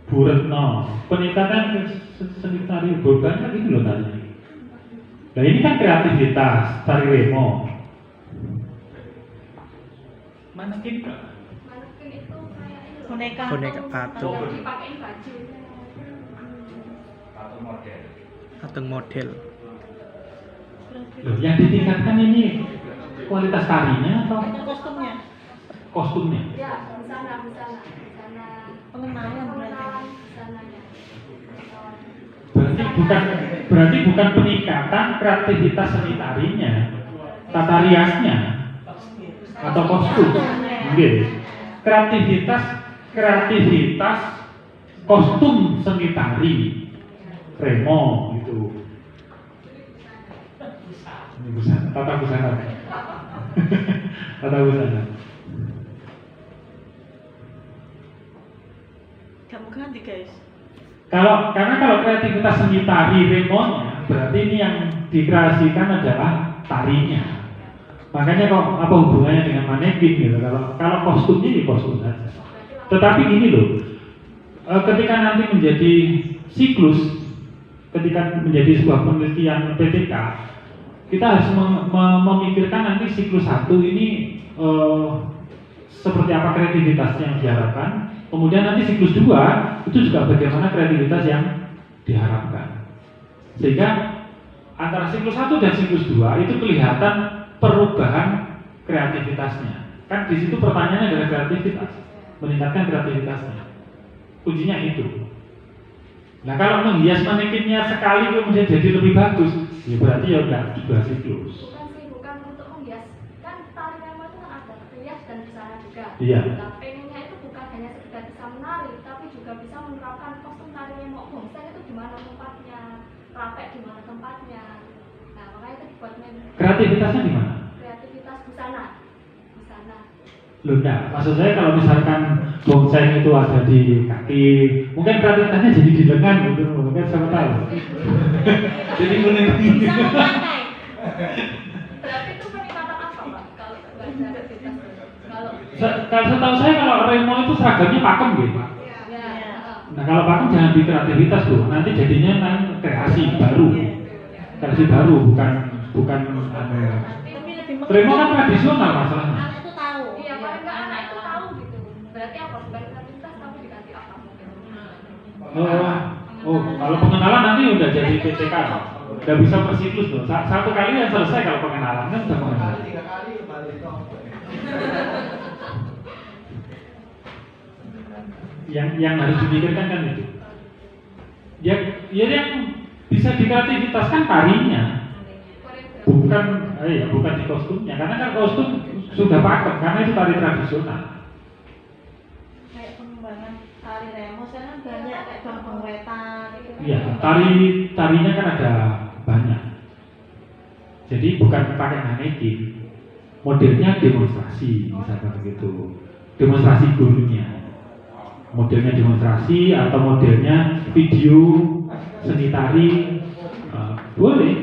[SPEAKER 1] Buretno, peningkatan seni tari banyak itu loh tadi. Nah ini kan kreativitas tari remo. Manekin
[SPEAKER 3] Manekin itu kayak ini.
[SPEAKER 2] Boneka patung.
[SPEAKER 3] Dipakein baju.
[SPEAKER 5] Atau model.
[SPEAKER 2] Patung model.
[SPEAKER 1] Loh, yang ditingkatkan ini kualitas tarinya atau
[SPEAKER 6] Kostumnya.
[SPEAKER 1] kostumnya?
[SPEAKER 3] Ya, busana.
[SPEAKER 6] Pengenalan berarti.
[SPEAKER 3] Busananya.
[SPEAKER 1] Berarti bukan peningkatan kreativitas seni tarinya, tata riasnya atau kostum. Gitu. Kreativitas kostum seni tari remo gitu. Ini busana, tata busana. Tata busana.
[SPEAKER 6] Kamu ganti guys.
[SPEAKER 1] Karena kalau kreativitas seni tari remonya berarti ini yang dikreasikan adalah tarinya. Makanya kok apa hubungannya dengan manekin gitu? Kalau kostumnya di kostum saja. Tetapi gini loh, ketika nanti menjadi siklus, ketika menjadi sebuah penelitian PTK, kita harus memikirkan nanti siklus 1 ini seperti apa kreativitas yang diharapkan. Kemudian nanti siklus 2 itu juga bagaimana kreativitas yang diharapkan. Sehingga antara siklus 1 dan siklus 2 itu kelihatan perubahan kreativitasnya. Kan di situ pertanyaannya adalah kreativitas, meningkatkan kreativitasnya. Kuncinya itu. Nah kalau menghias manekinnya sekali kemudian jadi lebih bagus, ya berarti ya udah 2 siklus.
[SPEAKER 3] Bukan untuk menghias. Kan tari remo itu kan ada rias dan busana juga.
[SPEAKER 1] Iya.
[SPEAKER 3] Nah, pengennya itu bukan hanya sekedar bisa menari, tapi juga bisa menerapkan kostum tari remo bongseng itu di mana tempatnya, rapek di mana tempatnya. Nah, makanya itu dibuat
[SPEAKER 1] Kreativitasnya di mana?
[SPEAKER 3] kreativitas busana.
[SPEAKER 1] Loh enggak, maksud saya kalau misalkan bongseng itu ada di kaki, mungkin kreativitasnya jadi di lengan gitu, mungkin siapa tahu. Jadi kuning.
[SPEAKER 3] Bisa memakai. Berarti itu peningkatan apa, Pak? Kalau kreativitas?
[SPEAKER 1] Kalau setahu saya kalau remo itu seragamnya pakem gitu.
[SPEAKER 3] Ya.
[SPEAKER 1] Nah kalau pakem jangan di kreativitas tuh, nanti jadinya kreasi baru, bukan remo kan tradisional masalahnya.
[SPEAKER 6] Anak itu tahu.
[SPEAKER 3] Iya, paling nggak anak itu tahu gitu. Berarti apa? Bukan kreativitas tapi diganti apa mungkin?
[SPEAKER 1] Kalau pengenalan nanti udah jadi PTK, udah bisa per siklus tuh. Satu kali yang selesai kalau pengenalan kan udah pengenalan.
[SPEAKER 4] 3 kali balik kok.
[SPEAKER 1] Yang harus dipikirkan kan itu. Ya yang bisa dikreativitaskan tarinya, bukan di kostumnya. Karena kan kostum sudah pakem, karena itu tari tradisional.
[SPEAKER 6] Kayak pengembangan tari remo sekarang banyak kayak bang wetan gitu.
[SPEAKER 1] Iya, tarinya kan ada banyak. Jadi bukan pakai manekin, modelnya demonstrasi, misalkan begitu. Demonstrasi gurunya, modelnya demonstrasi atau modelnya video seni tari Boleh.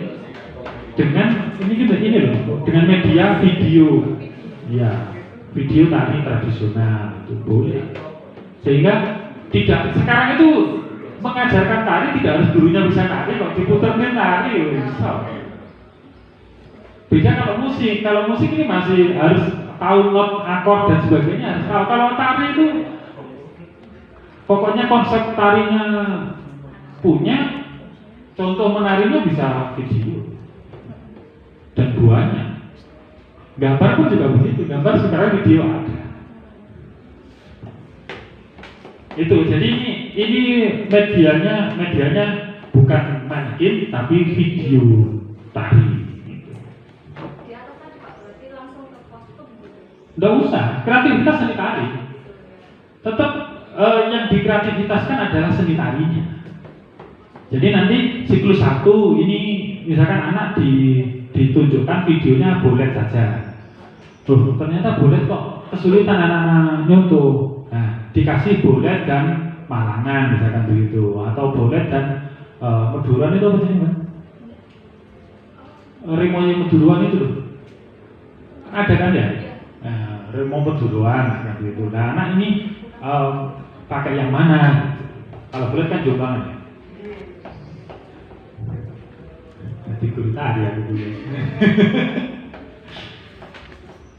[SPEAKER 1] Dengan ini loh, dengan media video, ya, video tari tradisional itu boleh. Sehingga tidak sekarang itu mengajarkan tari tidak harus gurunya bisa tari, kok diputerin tari bisa. Beda kalau musik ini masih harus tahu not, akord dan sebagainya harus tahu. Kalau tari itu pokoknya konsep tarinya punya, contoh menarinya bisa video dan buahnya. Gambar pun juga begitu, gambar sekarang video ada. Itu jadi ini medianya bukan mannequin tapi video tari.
[SPEAKER 3] Di atas tadi Pak, berarti langsung ke kostum gitu.
[SPEAKER 1] Nggak usah, kreativitas seni tari. Tetap yang dikreativitaskan adalah seni tarinya. Jadi nanti siklus 1 ini misalkan anak ditunjukkan videonya bolet saja. Loh, ternyata bolet kok kesulitan anak-anak nyontoh. Nah, dikasih bolet dan malangan misalkan begitu, atau bolet dan meduran itu apa sih, Mbak? Remonya meduruan itu loh. Ada kan ya? Remo meduruan seperti itu. Nah, anak ini pakai yang mana? Kalau bolet kan jomblangan ya. Jadi guru tadi aku dulu.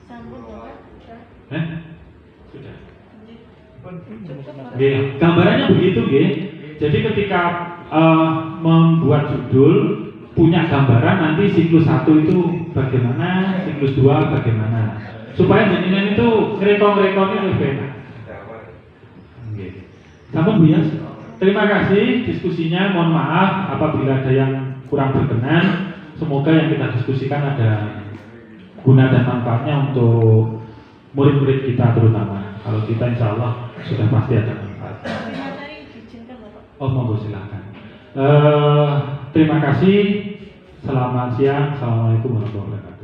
[SPEAKER 3] Sambung ya, Pak.
[SPEAKER 1] Sudah. Oke, gambarannya begitu, nggih. Jadi ketika membuat judul punya gambaran nanti siklus 1 itu bagaimana, siklus 2 bagaimana. Supaya jenengan itu ngerekon-rekonnya lebih enak. Oke. Sampun Bu ya. Terima kasih diskusinya. Mohon maaf apabila ada yang kurang berkenan. Semoga yang kita diskusikan ada guna dan manfaatnya untuk murid-murid kita terutama. Kalau kita insya Allah sudah pasti ada manfaat. Oh monggo silakan. Terima kasih. Selamat siang. Assalamualaikum warahmatullahi wabarakatuh.